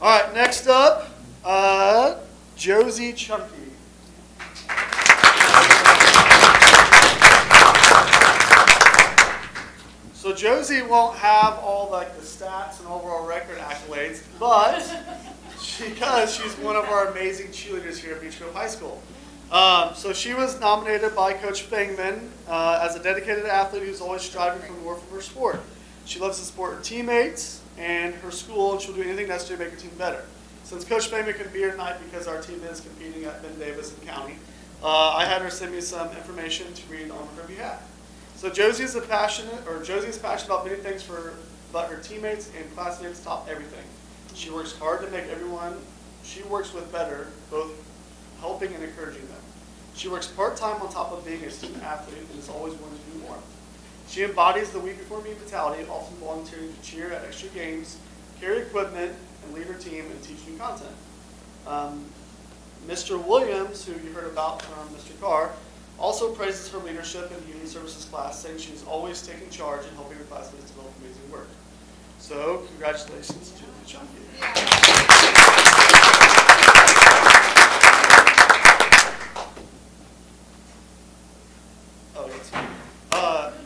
All right, next up, Josie Chunky. So Josie won't have all like the stats and overall record accolades, but because she's one of our amazing cheerleaders here at Beech Grove High School. So she was nominated by Coach Fangman as a dedicated athlete who's always striving for more from her sport. She loves to support her teammates and her school, and she'll do anything necessary to make her team better. Since Coach Fangman couldn't be here tonight because our team is competing at Ben Davis and County, I had her send me some information to read on her behalf. So Josie is passionate about many things but her teammates and classmates top everything. She works hard to make everyone she works with better, both helping and encouraging them. She works part-time on top of being a student athlete and is always willing to do more. She embodies the week before me mentality, often volunteering to cheer at extra games, carry equipment, and lead her team and teach new content. Mr. Williams, who you heard about from Mr. Carr, also praises her leadership in the Human Services class, saying she is always taking charge and helping her classmates develop amazing work. So, congratulations to the champion.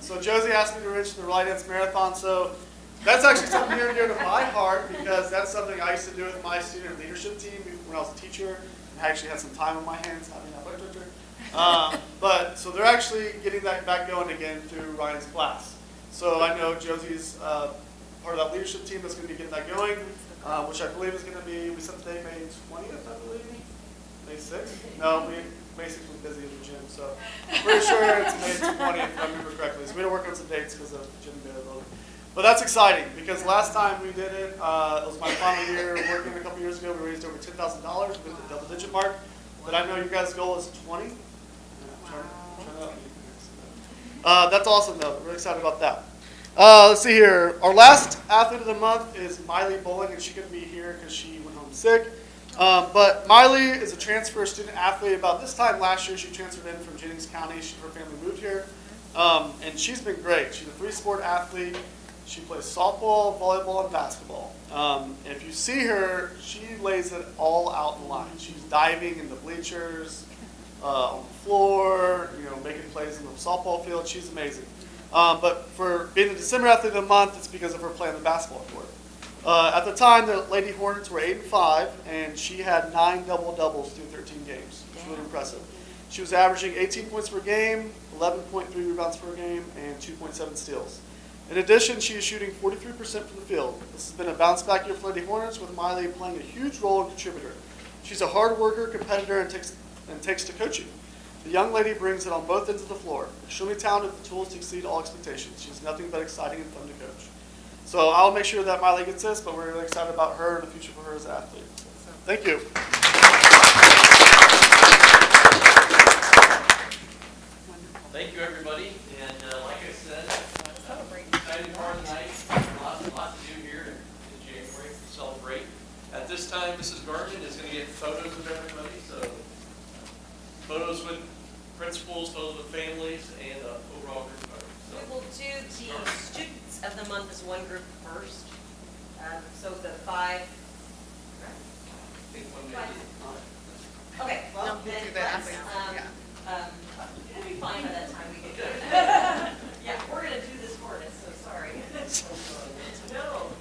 So Josie mentioned the Rally Dance Marathon. So that's actually something near and dear to my heart because that's something I used to do with my student leadership team when I was a teacher. I actually had some time on my hands. But so they're actually getting that back going again through Ryan's class. So I know Josie's part of that leadership team that's going to be getting that going, which I believe is going to be, we set the date May 20th, I believe. May 6th? No, May 6th was busy at the gym, so I'm pretty sure it's May 20th if I remember correctly. So we had to work on some dates because of gym availability. But that's exciting because last time we did it, it was my final year working a couple years ago. We raised over $10,000. We hit the double-digit mark. But I know your guys' goal is 20. That's awesome, though. We're really excited about that. Let's see here. Our last athlete of the month is Miley Bowling, and she couldn't be here because she went home sick. But Miley is a transfer student athlete. About this time last year, she transferred in from Jennings County. Her family moved here. And she's been great. She's a three-sport athlete. She plays softball, volleyball, and basketball. If you see her, she lays it all out in the line. She's diving in the bleachers, on the floor, making plays in the softball field. She's amazing. But for being the December athlete of the month, it's because of her playing the basketball court. At the time, the Lady Hornets were 8-5, and she had 9 double-doubles through 13 games. It's really impressive. She was averaging 18 points per game, 11.3 rebounds per game, and 2.7 steals. In addition, she is shooting 43% from the field. This has been a bounce-back year for Lady Hornets, with Miley playing a huge role and contributor. She's a hard worker, competitor, and takes to coaching. The young lady brings it on both ends of the floor. Extremely talented with the tools to exceed all expectations. She's nothing but exciting and fun to coach. So I'll make sure that Miley gets this, but we're really excited about her and the future for her as an athlete. Thank you. Thank you, everybody. And like I said, exciting part of the night. Lots to do here in January to celebrate. At this time, Mrs. Garman is going to get photos of everybody. So photos with principals, photos with families, and overall group photos. So, We will do the students of the month as one group first. So the 5. I think one maybe. Okay, well, No, we'll then do the let's, athletes, it'll be fine by that time we get good. Yeah, we're going to do this for us, so sorry. No.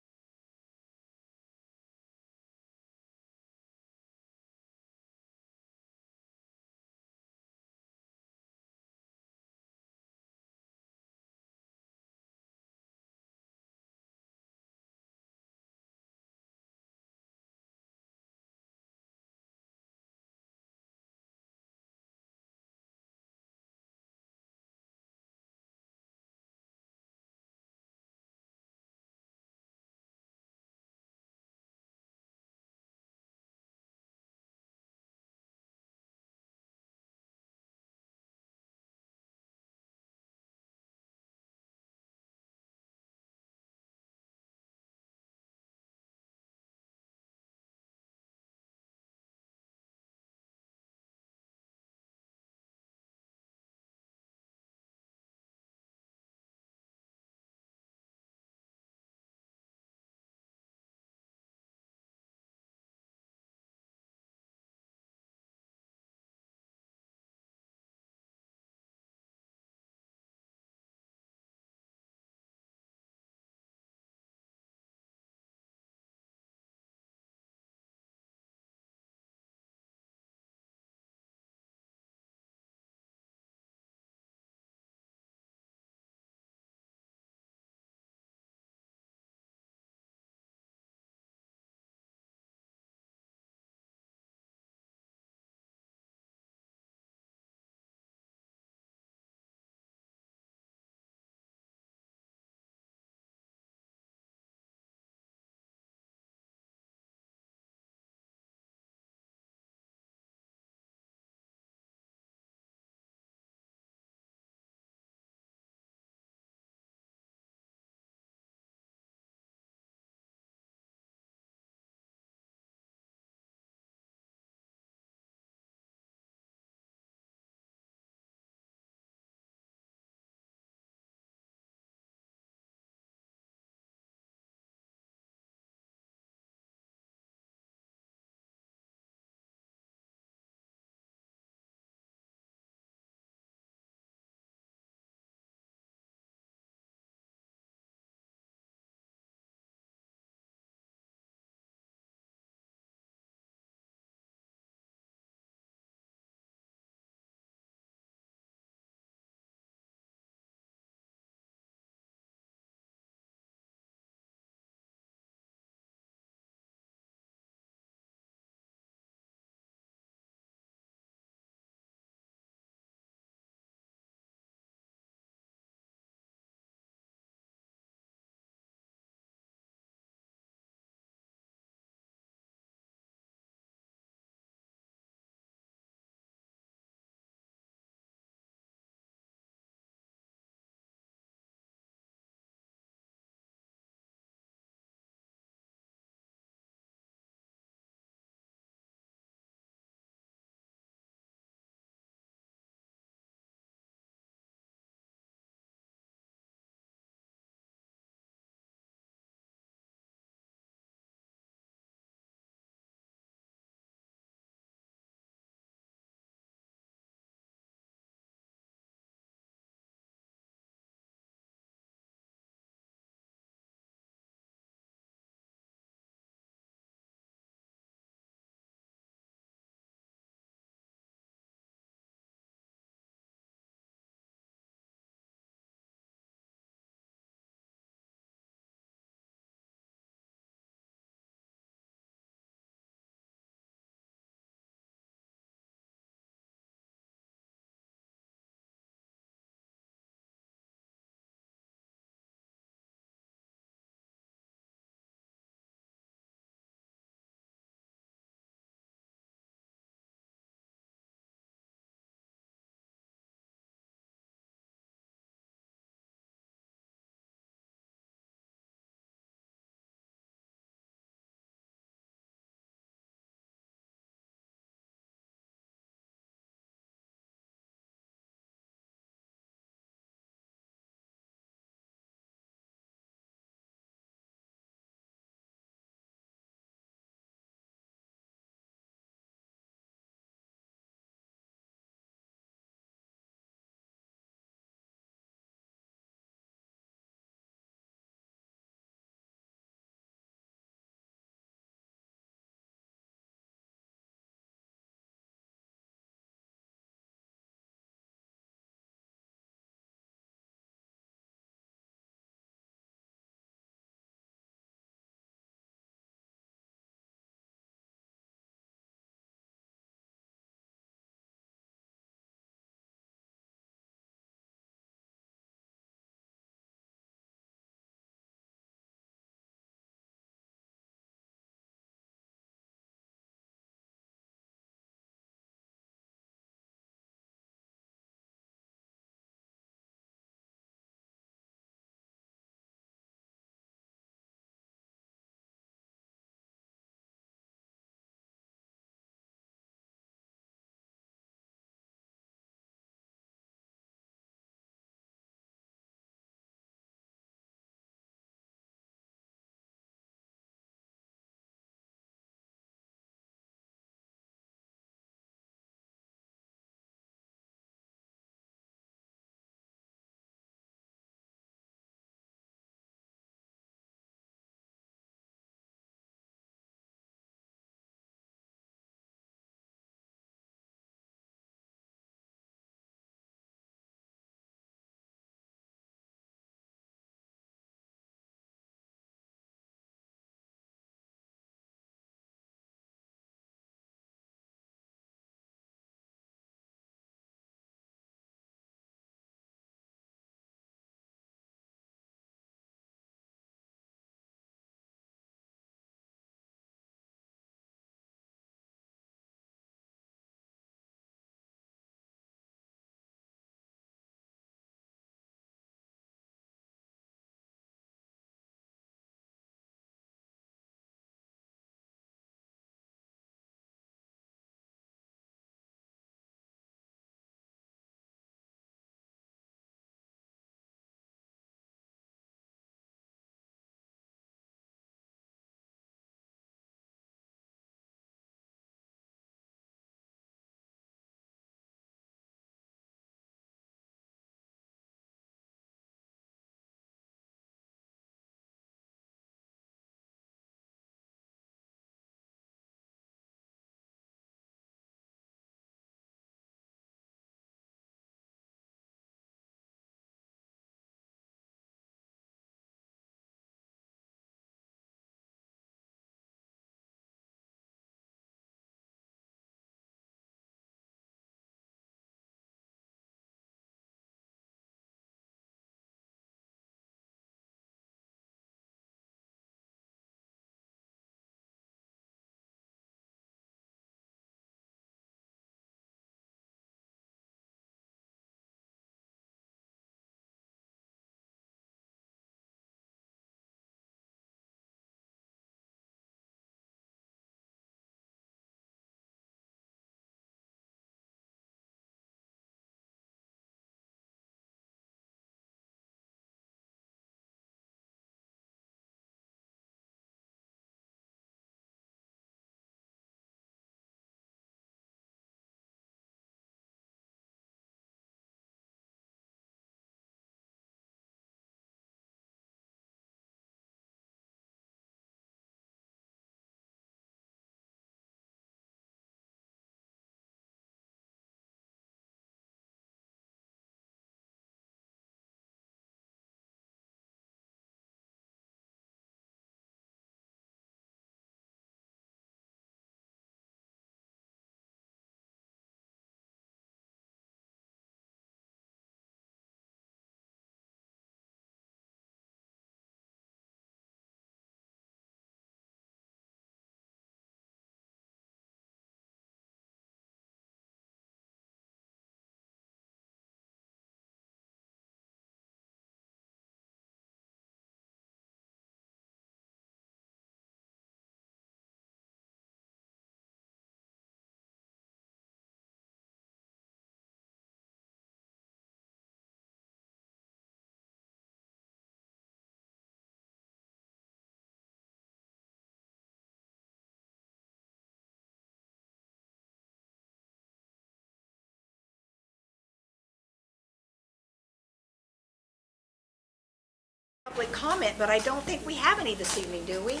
public comment, but I don't think we have any this evening, do we? No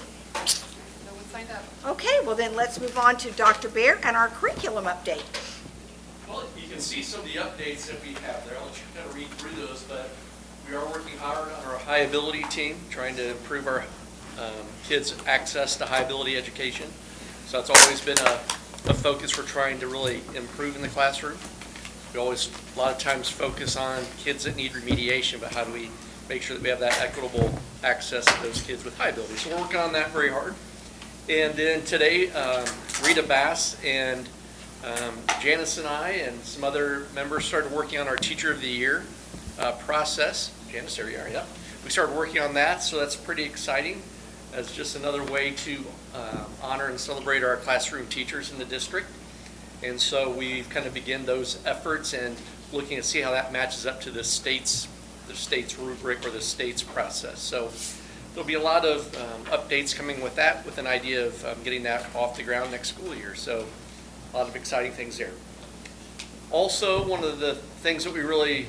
one signed up. Okay, well then let's move on to Dr. Bear and our curriculum update. Well, you can see some of the updates that we have there. I'll let you kind of read through those, but we are working hard on our high ability team, trying to improve our kids' access to high ability education. So that's always been a focus we're trying to really improve in the classroom. We always, a lot of times, focus on kids that need remediation, but how do we make sure that we have that equitable access to those kids with high ability? So we're working on that very hard. And then today, Rita Bass and Janice and I and some other members started working on our Teacher of the Year process. Janice, there you are, yeah. We started working on that, so that's pretty exciting. That's just another way to honor and celebrate our classroom teachers in the district. And so we've kind of begun those efforts and looking to see how that matches up to the state's rubric or the state's process. So there'll be a lot of updates coming with that, with an idea of getting that off the ground next school year. So a lot of exciting things there. Also, one of the things that we really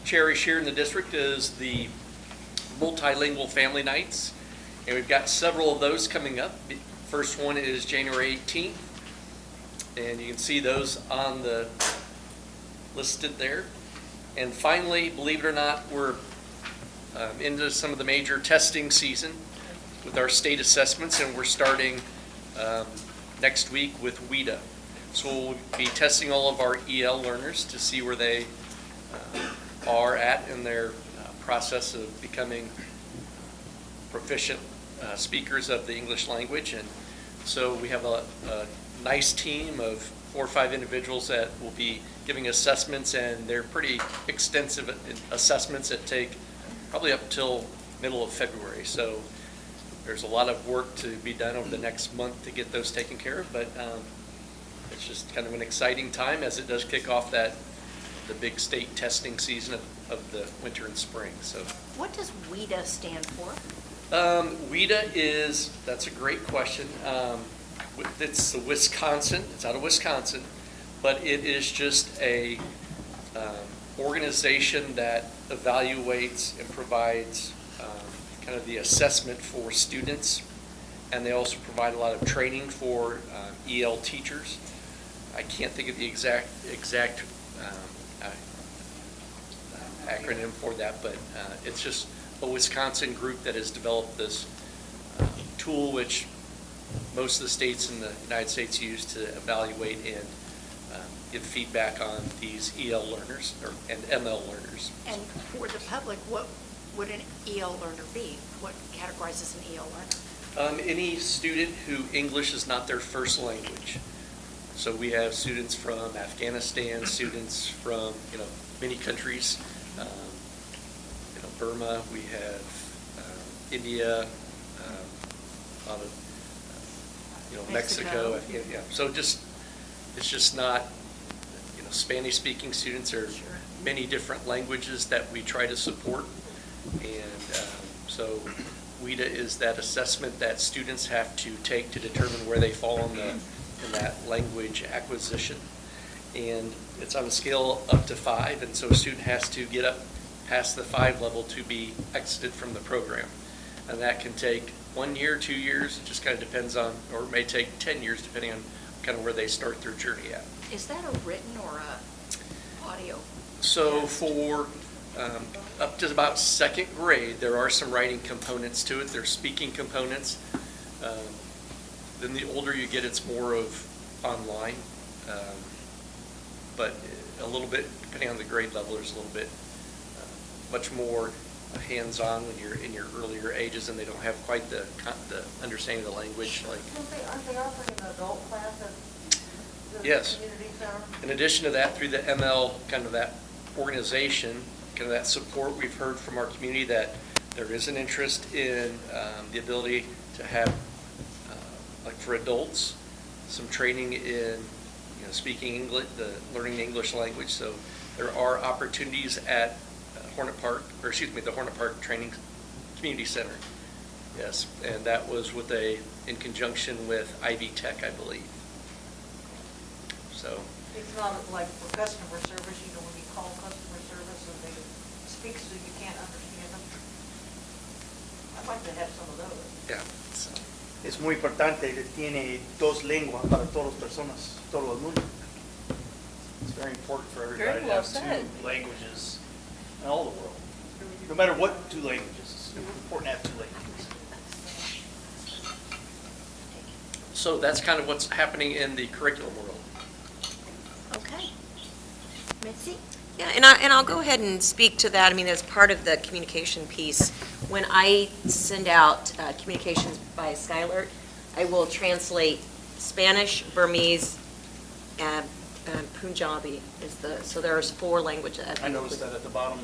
cherish here in the district is the multilingual family nights. And we've got several of those coming up. The first one is January 18th. And you can see those on the listed there. And finally, believe it or not, we're into some of the major testing season with our state assessments, and we're starting next week with WIDA. So we'll be testing all of our EL learners to see where they are at in their process of becoming proficient speakers of the English language. And so we have a nice team of 4 or 5 individuals that will be giving assessments, and they're pretty extensive assessments that take probably up till middle of February. So there's a lot of work to be done over the next month to get those taken care of, but it's just kind of an exciting time as it does kick off the big state testing season of the winter and spring. So What does WIDA stand for? WIDA is, that's a great question. It's the Wisconsin, it's out of Wisconsin, but it is just a organization that evaluates and provides kind of the assessment for students, and they also provide a lot of training for EL teachers. I can't think of the exact acronym for that, but it's just a Wisconsin group that has developed this tool which most of the states in the United States use to evaluate and give feedback on these EL learners and ML learners. And for the public, what would an EL learner be? What categorizes an EL learner? Any student who English is not their first language. So we have students from Afghanistan, students from many countries, Burma. We have India, a lot of Mexico. Yeah. So it's just not Spanish-speaking students. There are many different languages that we try to support, and so WIDA is that assessment that students have to take to determine where they fall in that language acquisition. And it's on a scale up to 5, and so a student has to get up past the 5 level to be exited from the program. And that can take 1 year, 2 years, it just kind of depends on, or it may take 10 years depending on kind of where they start their journey at. Is that a written or a audio? So for up to about 2nd grade, there are some writing components to it. There's speaking components. Then the older you get, it's more of online. But a little bit, depending on the grade level, there's a little bit much more hands-on when you're in your earlier ages and they don't have quite the understanding of the language. Like, aren't they offering an adult class at the yes. community center? In addition to that, through the ML, kind of that organization, kind of that support, we've heard from our community that there is an interest in the ability to have, like for adults, some training in speaking English, learning the English language. So there are opportunities at the Hornet Park Training Community Center. Yes, and that was in conjunction with Ivy Tech, I believe. So It's not like for customer service, when you call customer service and they speak so you can't understand them. I'd like to have some of those. Yeah. Es muy importante, tiene dos lenguas para todas las personas, todo el mundo. It's very important for Very everybody to well have said. two languages in all the world. No matter what two languages, it's important to have two languages. So that's kind of what's happening in the curriculum world. Okay. Mitzi? Yeah, and I'll go ahead and speak to that. I mean, as part of the communication piece, when I send out communications by Skylert, I will translate Spanish, Burmese, and Punjabi so there's 4 languages. I noticed that at the bottom.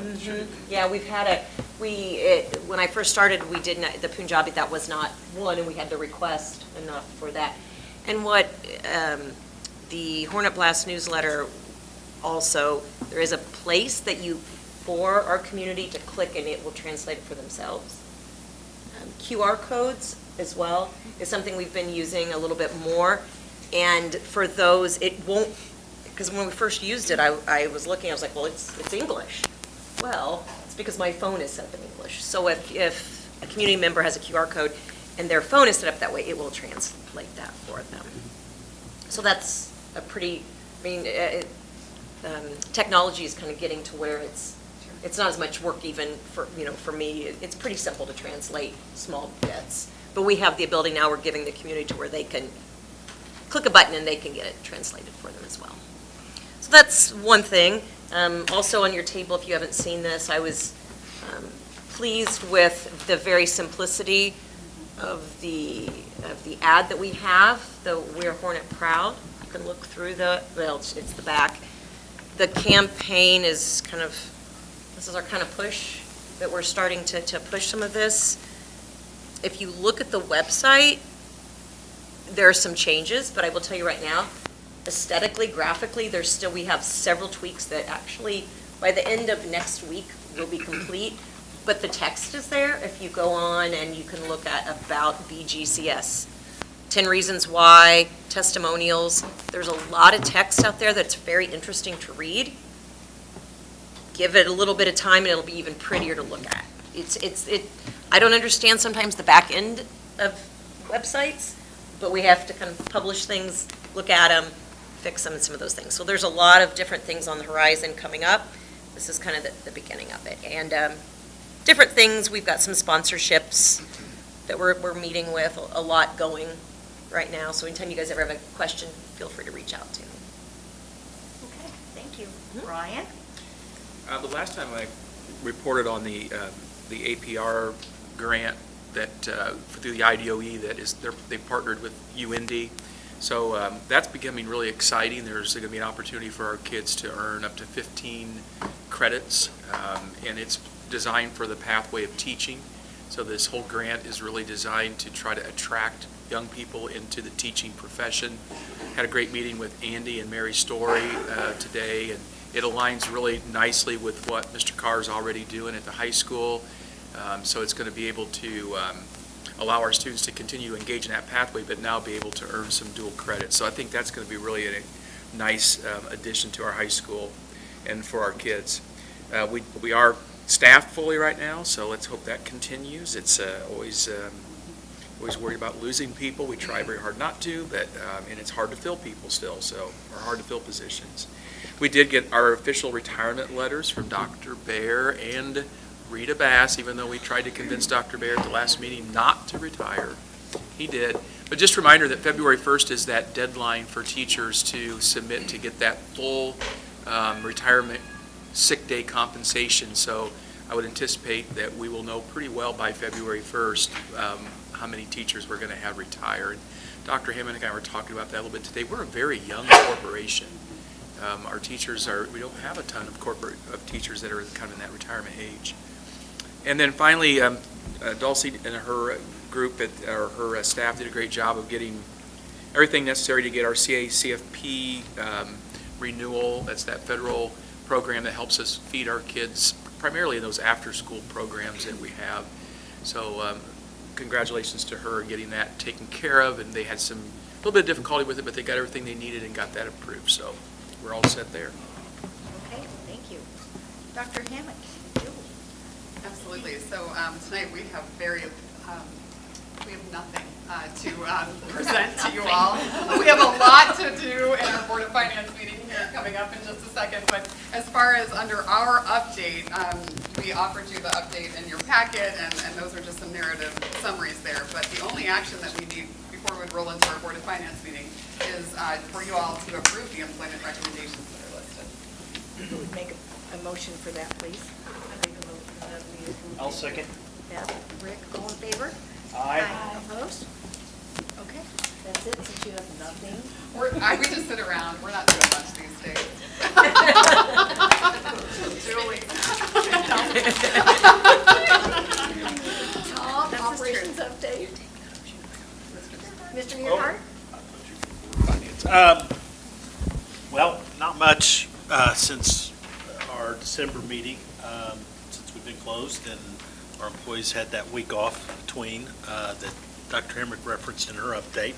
Yeah, we've had when I first started, we did not, the Punjabi, that was not one, and we had to request enough for that. And what the Hornet Blast newsletter also, there is a place for our community to click and it will translate it for themselves. QR codes as well is something we've been using a little bit more. And for those, it won't, because when we first used it, I was looking, I was like, well, it's English. Well, it's because my phone is set up in English. So if a community member has a QR code and their phone is set up that way, it will translate that for them. So that's a pretty, technology is kind of getting to where it's not as much work even for me. It's pretty simple to translate small bits. But we have the ability now, we're giving the community to where they can click a button and they can get it translated for them as well. So that's one thing. Also on your table, if you haven't seen this, I was pleased with the very simplicity of the ad that we have, the We're Hornet Proud. You can look through it's the back. The campaign is this is our kind of push that we're starting to push some of this. If you look at the website, there are some changes, but I will tell you right now, aesthetically, graphically, we have several tweaks that actually, by the end of next week, will be complete. But the text is there if you go on and you can look at about BGCS. 10 reasons why, testimonials. There's a lot of text out there that's very interesting to read. Give it a little bit of time and it'll be even prettier to look at. I don't understand sometimes the back end of websites, but we have to kind of publish things, look at them, fix them, and some of those things. So there's a lot of different things on the horizon coming up. This is kind of the beginning of it. And different things, we've got some sponsorships that we're meeting with, a lot going right now. So anytime you guys ever have a question, feel free to reach out to me. Okay, thank you. Ryan? The last time I reported on the APR grant that through the IDOE they partnered with UIndy. So that's becoming really exciting. There's going to be an opportunity for our kids to earn up to 15 credits, and it's designed for the pathway of teaching. So this whole grant is really designed to try to attract young people into the teaching profession. Had a great meeting with Andy and Mary Story today, and it aligns really nicely with what Mr. Carr is already doing at the high school. So it's going to be able to allow our students to continue to engage in that pathway, but now be able to earn some dual credit. So I think that's going to be really a nice addition to our high school and for our kids. We are staffed fully right now, so let's hope that continues. It's always worried about losing people. We try very hard not to, but and it's hard to fill people still, or hard to fill positions. We did get our official retirement letters from Dr. Baer and Rita Bass, even though we tried to convince Dr. Baer at the last meeting not to retire. He did. But just a reminder that February 1st is that deadline for teachers to submit to get that full retirement sick day compensation. So I would anticipate that we will know pretty well by February 1st how many teachers we're going to have retired. Dr. Hammond and I were talking about that a little bit today. We're a very young corporation. Our teachers we don't have a ton of teachers that are kind of in that retirement age. And then finally, Dulcie and her group, her staff did a great job of getting everything necessary to get our CACFP renewal. That's that federal program that helps us feed our kids, primarily in those after-school programs that we have. So congratulations to her getting that taken care of, and they had a little bit of difficulty with it, but they got everything they needed and got that approved. So we're all set there. Okay, thank you. Dr. Hammock? Absolutely. So tonight we have we have nothing to present to you all. We have a lot to do in our Board of Finance meeting here coming up in just a second. But as far as under our update, we offered you the update in your packet, and those are just some narrative summaries there. But the only action that we need before we roll into our Board of Finance meeting is for you all to approve the employment recommendations that are listed. Make a motion for that, please. I'll second. Beth, Rick, all in favor? Aye. Opposed? Okay, That's it, since you have nothing. We just sit around. We're not doing much these days. Julie. Tom, operations update. Mr. Nearhart? Well, not much since our December meeting, since we've been closed, and our employees had that week off between that Dr. Hemrick referenced in her update.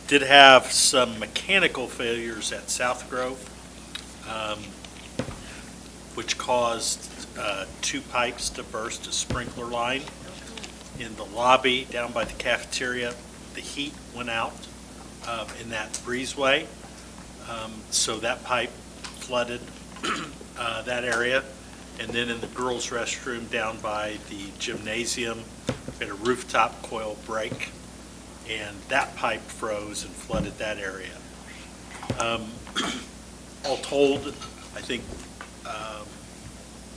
Did have some mechanical failures at South Grove, which caused 2 pipes to burst a sprinkler line. In the lobby down by the cafeteria, the heat went out in that breezeway, so that pipe flooded that area. And then in the girls' restroom down by the gymnasium, we had a rooftop coil break, and that pipe froze and flooded that area. All told, I think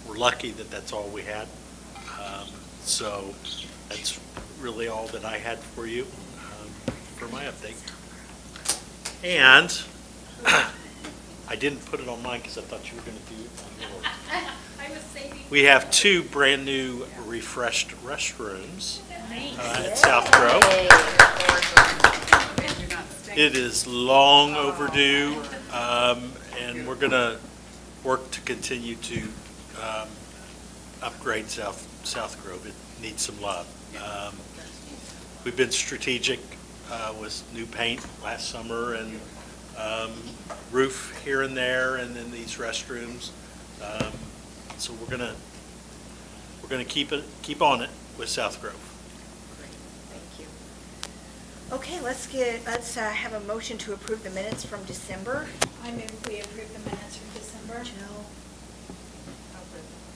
we're lucky that that's all we had. So that's really all that I had for you for my update. And I didn't put it on mine because I thought you were going to do it on yours. I was saving. We have 2 brand-new refreshed restrooms at South Grove. It is long overdue, and we're going to work to continue to upgrade South Grove. It needs some love. We've been strategic with new paint last summer and roof here and there, and then these restrooms. So we're gonna keep on it with South Grove. Great, thank you. Okay, let's have a motion to approve the minutes from December. I move we approve the minutes from December. Jill?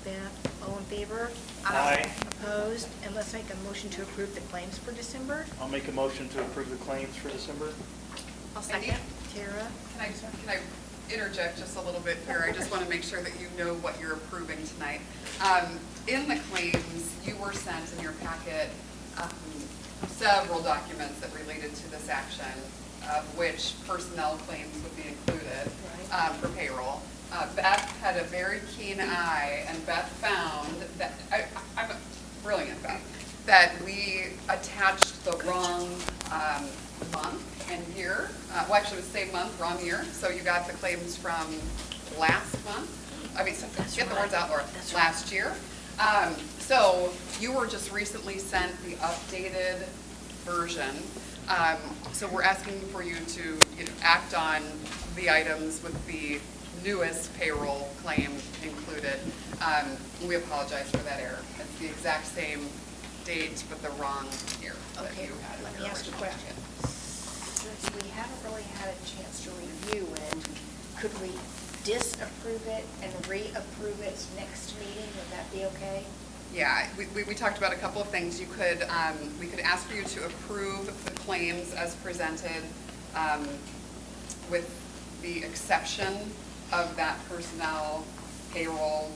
Beth, all in favor? Aye. Opposed? And let's make a motion to approve the claims for December. I'll make a motion to approve the claims for December. I'll second. Tara? Can I interject just a little bit here? I just want to make sure that you know what you're approving tonight. In the claims, you were sent in your packet several documents that related to this action, of which personnel claims would be included for payroll. Beth had a very keen eye, and Beth found that, I'm brilliant, Beth, that we attached the wrong month and year. Well, actually, it was the same month, wrong year. So you got the claims from last month. Get the words out, Laura. Last year. So you were just recently sent the updated version. So we're asking for you to act on the items with the newest payroll claim included. We apologize for that error. It's the exact same date, but the wrong year that Okay, you had. let me ask a question. Since we haven't really had a chance to review it, could we disapprove it and reapprove it next meeting? Would that be okay? Yeah, we talked about a couple of things. You could, we could ask for you to approve the claims as presented with the exception of that personnel payroll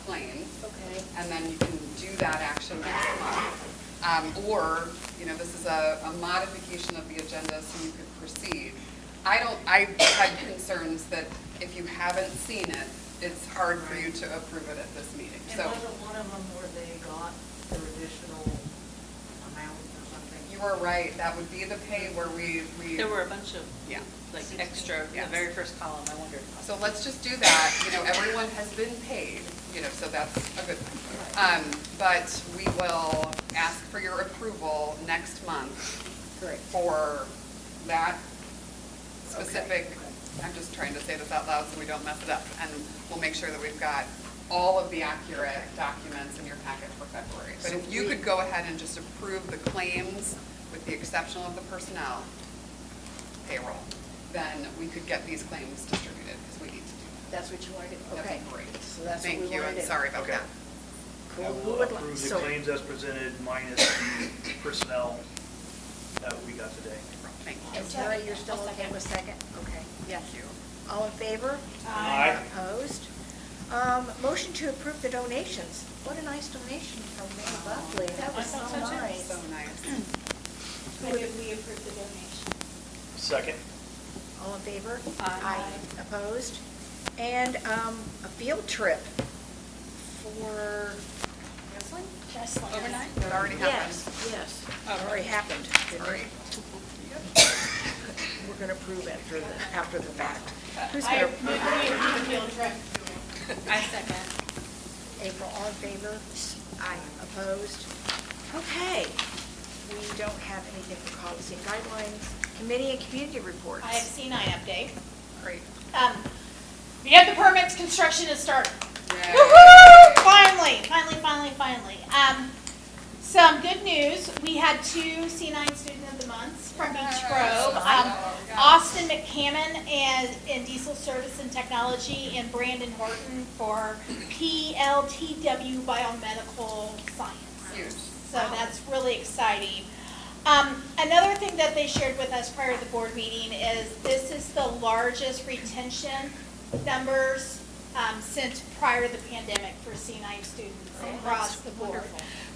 claim. Okay. And then you can do that action next month. Or, this is a modification of the agenda so you could proceed. I had concerns that if you haven't seen it, it's hard for you to approve it at this meeting. And So wasn't one of them where they got their additional amount or something? you were right, that would be the pay where we. There were a bunch of, Yeah. like, extra, the Yes. very first column, I wondered. So let's just do that, everyone has been paid, so that's a good thing. But we will ask for your approval next month Great. for that specific, I'm just trying to say this out loud so we don't mess it up, and we'll make sure that we've got all of the accurate documents in your packet for February. But So if you could go ahead and just approve the claims with the exception of the personnel payroll, then we could get these claims distributed, because we need to do that. That's what you want to do? That'd Okay. be great. So that's what Thank we you, want to I'm do. sorry about Okay. that. Cool. I Who will would like- approve the so- claims as presented minus the personnel that we got today. Thank you. And Terry, you're still okay with second? Okay. Thank you. All in favor? Aye. Opposed? Motion to approve the donations. What a nice donation from Mayor Buckley. That was so nice. So nice. I move we approve the donation. Second. All in favor? Aye. Opposed? And a field trip for wrestling? Wrestling. Overnight? That already happened. Yes. It already happened. didn't Sorry. it? We're going to approve after the fact. Who's I going move to? we approve the field trip. I second. April, all in favor? Aye. Opposed? Okay. We don't have anything for policy and guidelines. Committee and community reports. I have C9 update. Great. We have the permits, construction has started. Yay. Woohoo! Finally. Some good news, we had 2 C9 Student of the Months from Beech Grove. Austin McCammon in Diesel Service and Technology, and Brandon Horton for PLTW Biomedical Science. Huge. So that's really exciting. Another thing that they shared with us prior to the board meeting is this is the largest retention numbers since prior to the pandemic for C9 students across the board.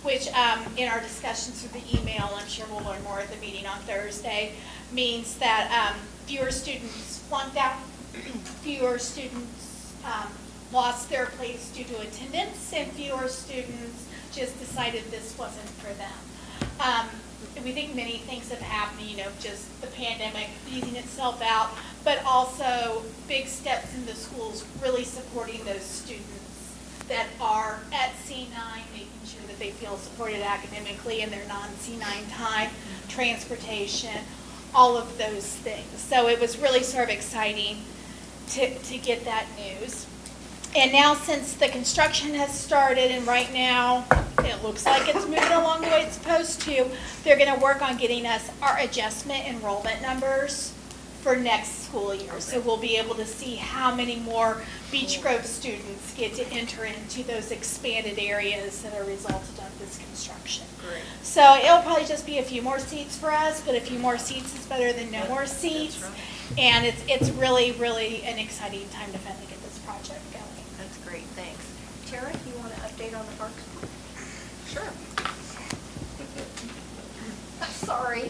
Which in our discussions through the email, I'm sure we'll learn more at the meeting on Thursday, means that fewer students flunked out, fewer students lost their place due to attendance, and fewer students just decided this wasn't for them. We think many things have happened, just the pandemic easing itself out, but also big steps in the schools really supporting those students that are at C9, making sure that they feel supported academically in their non-C9 time, transportation, all of those things. So it was really sort of exciting to get that news. And now since the construction has started and right now it looks like it's moving along the way it's supposed to, they're going to work on getting us our adjustment enrollment numbers for next school year. So we'll be able to see how many more Beech Grove students get to enter into those expanded areas that are resulted of this construction. Great. So it'll probably just be a few more seats for us, but a few more seats is better than no more seats. That's right. And it's really, really an exciting time to finally get this project going. That's great, thanks. Tara, you want to update on the parks? Sure. Sorry.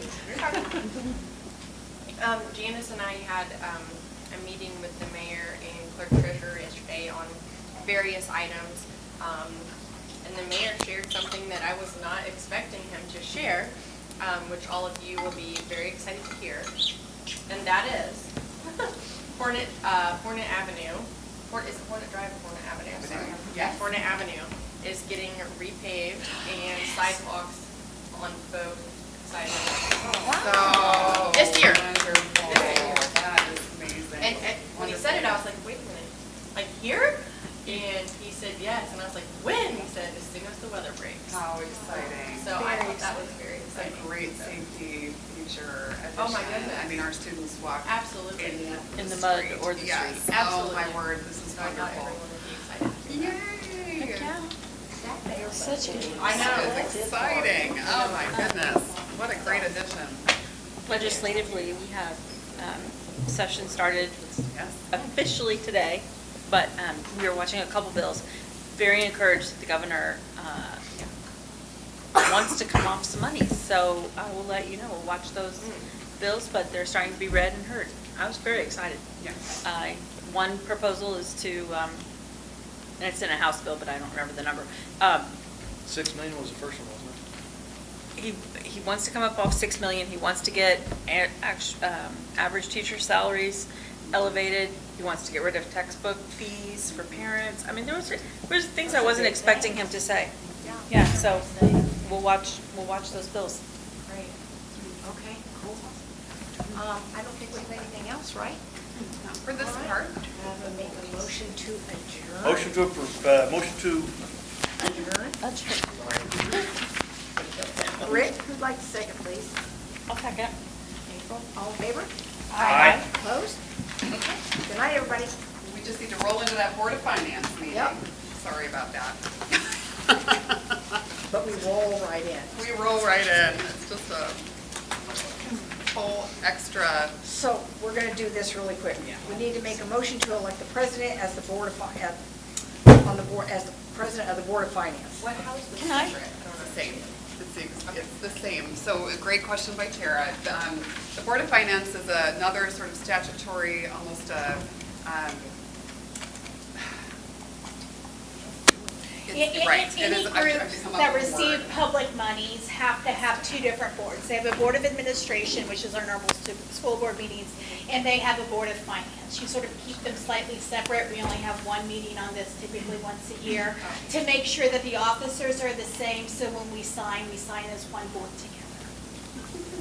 Janice and I had a meeting with the mayor and clerk treasurer yesterday on various items. And the mayor shared something that I was not expecting him to share, which all of you will be very excited to hear. And that is Hornet Avenue. Is it Hornet Drive or Hornet Avenue? Sorry. Yes. Hornet Avenue is getting repaved and sidewalks on both sides of it. So This year. wonderful. This year. That is amazing. And when he said it, I was like, wait a minute, like here? And he said yes, and I was like, when? He said, as soon as the weather breaks. How exciting. So I thought that was very It's a exciting. great safety feature addition. Oh, my goodness. I mean, our students walk Absolutely. In the mud street. or the Yes. street. Oh, my Absolutely. word, this is So I thought wonderful. everyone would be excited to hear that. Yay. Such good. I know. That is exciting. Oh, my goodness. What a great addition. Legislatively, we have session started Yes. officially today, but we were watching a couple bills. Very encouraged that the governor wants to come off some money. So I will let you know. We'll watch those bills, but they're starting to be read and heard. I was very excited. Yes. One proposal is to, and it's in a House bill, but I don't remember the number. 6 million was the first one, wasn't it? He wants to come up off 6 million. He wants to get average teacher salaries elevated. He wants to get rid of textbook fees for parents. I mean, there's things I wasn't expecting him to say. Yeah, so we'll watch those bills. Great. Okay, cool. I don't think we have anything else, right? Not for this part. Make a motion to adjourn. Motion to approve, motion to Rick, who'd like to second, please? I'll second. April, all in favor? Aye. Opposed? Okay, good night, everybody. We just need to roll into that Board of Finance meeting. Yep. Sorry about that. But we roll right in. We roll right in. It's just a whole extra. So we're going to do this really quick. We need to make a motion to elect the president as the board of, on the board, as the president of the Board of Finance. What house is Can I? It's the same. It's the same. So a great question by Tara. The Board of Finance is another sort of statutory, almost a, right. It Any is- I've groups come up that with a receive word. public monies have to have two different boards. They have a Board of Administration, which is our normal school board meetings, and they have a Board of Finance. You sort of keep them slightly separate. We only have one meeting on this, typically once a year, to make sure that the officers are the same, so when we sign as one board together.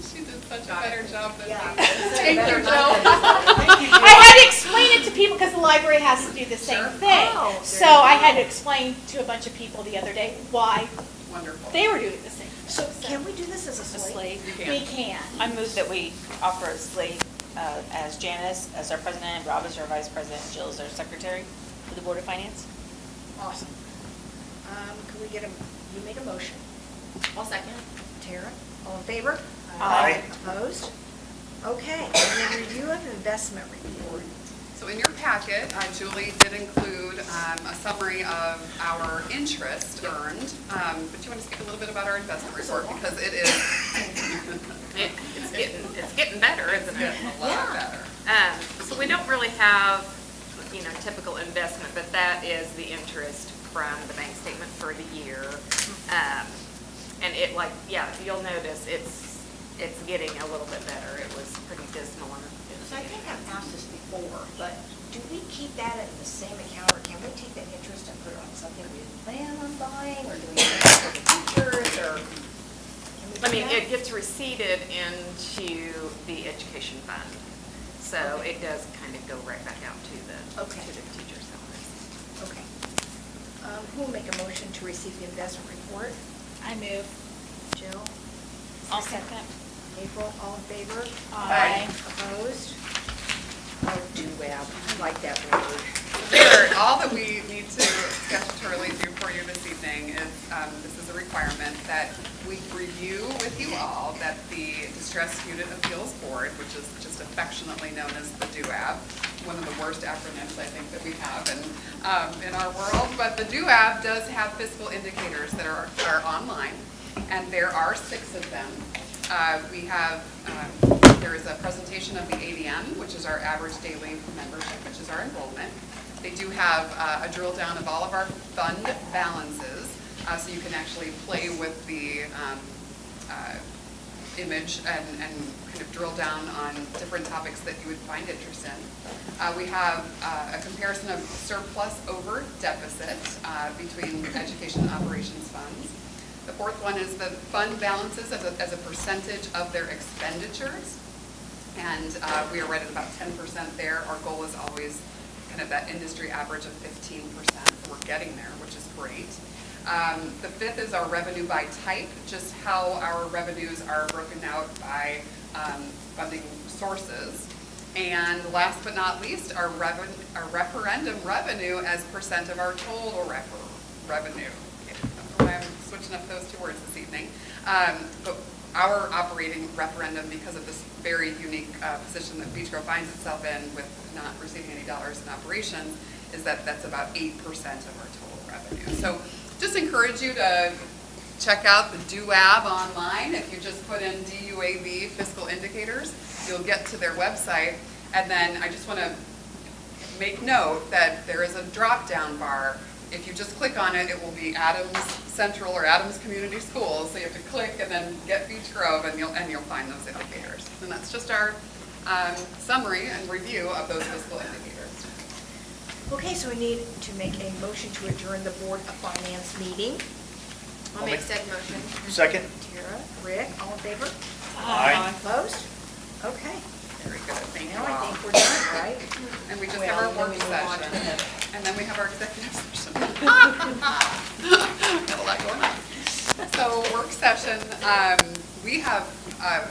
She did such a better job than Yeah. me. Thank you, Better Jill. I had to explain it to people because the library has to do the same thing. Oh, So I had to explain to a bunch of people the other day why Wonderful. they were doing the same. So can we do this as a slate? You We can. can. I move that we offer a slate as Janice as our president, Rob as our vice president, Jill as our secretary for the Board of Finance. Awesome. Can we get you make a motion? I'll second. Tara, all in favor? Aye. Opposed? Okay, and then review of investment report. So in your packet, Julie did include a summary of our interest earned. But you want to speak a little bit about our investment report because it is. It's getting better, isn't it? A lot better. So we don't really have, typical investment, but that is the interest from the bank statement for the year. And it you'll notice it's getting a little bit better. It was pretty dismal. So I think I've asked this before, but do we keep that in the same account, or can we take that interest and put it on something we didn't plan on buying, or do we use it for the teachers, or? I mean, it gets receipted into the education fund. So it does kind of go right back out to the teacher salaries. Okay. Who will make a motion to receive the investment report? I move. Jill? I'll second. April, all in favor? Aye. Opposed? Oh, do-wab, I like that word. There, all that we need to statutorily do for you this evening is, this is a requirement that we review with you all that the Distressed Student Appeals Board, which is just affectionately known as the DUAB, one of the worst acronyms I think that we have in our world, but the DUAB does have fiscal indicators that are online, and there are 6 of them. There is a presentation of the ADM, which is our average daily membership, which is our enrollment. They do have a drill down of all of our fund balances, so you can actually play with the image and kind of drill down on different topics that you would find interest in. We have a comparison of surplus over deficit between education and operations funds. The 4th one is the fund balances as a percentage of their expenditures. And we are right at about 10% there. Our goal is always kind of that industry average of 15%. So we're getting there, which is great. The 5th is our revenue by type, just how our revenues are broken out by funding sources. And last but not least, our referendum revenue as percent of our total revenue. I'm switching up those 2 words this evening. But our operating referendum, because of this very unique position that Beech Grove finds itself in with not receiving any dollars in operations, is that's about 8% of our total revenue. So just encourage you to check out the DUAB online. If you just put in DUAB fiscal indicators, you'll get to their website. And then I just want to make note that there is a drop-down bar. If you just click on it, it will be Adams Central or Adams Community Schools. So you have to click and then get Beech Grove, and you'll find those indicators. And that's just our summary and review of those fiscal indicators. Okay, so we need to make a motion to adjourn the Board of Finance meeting. I'll make said motion. Second. Tara, Rick, all in favor? Aye. Opposed? Okay. Very good. Thank you Now I all. think we're done, right? have our executive session. Got a lot going on. So work session, we have,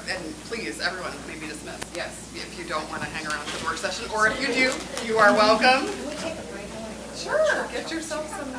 and please, everyone may be dismissed, yes, if you don't want to hang around for the work session, or if you do, you are welcome. Sure, get yourself some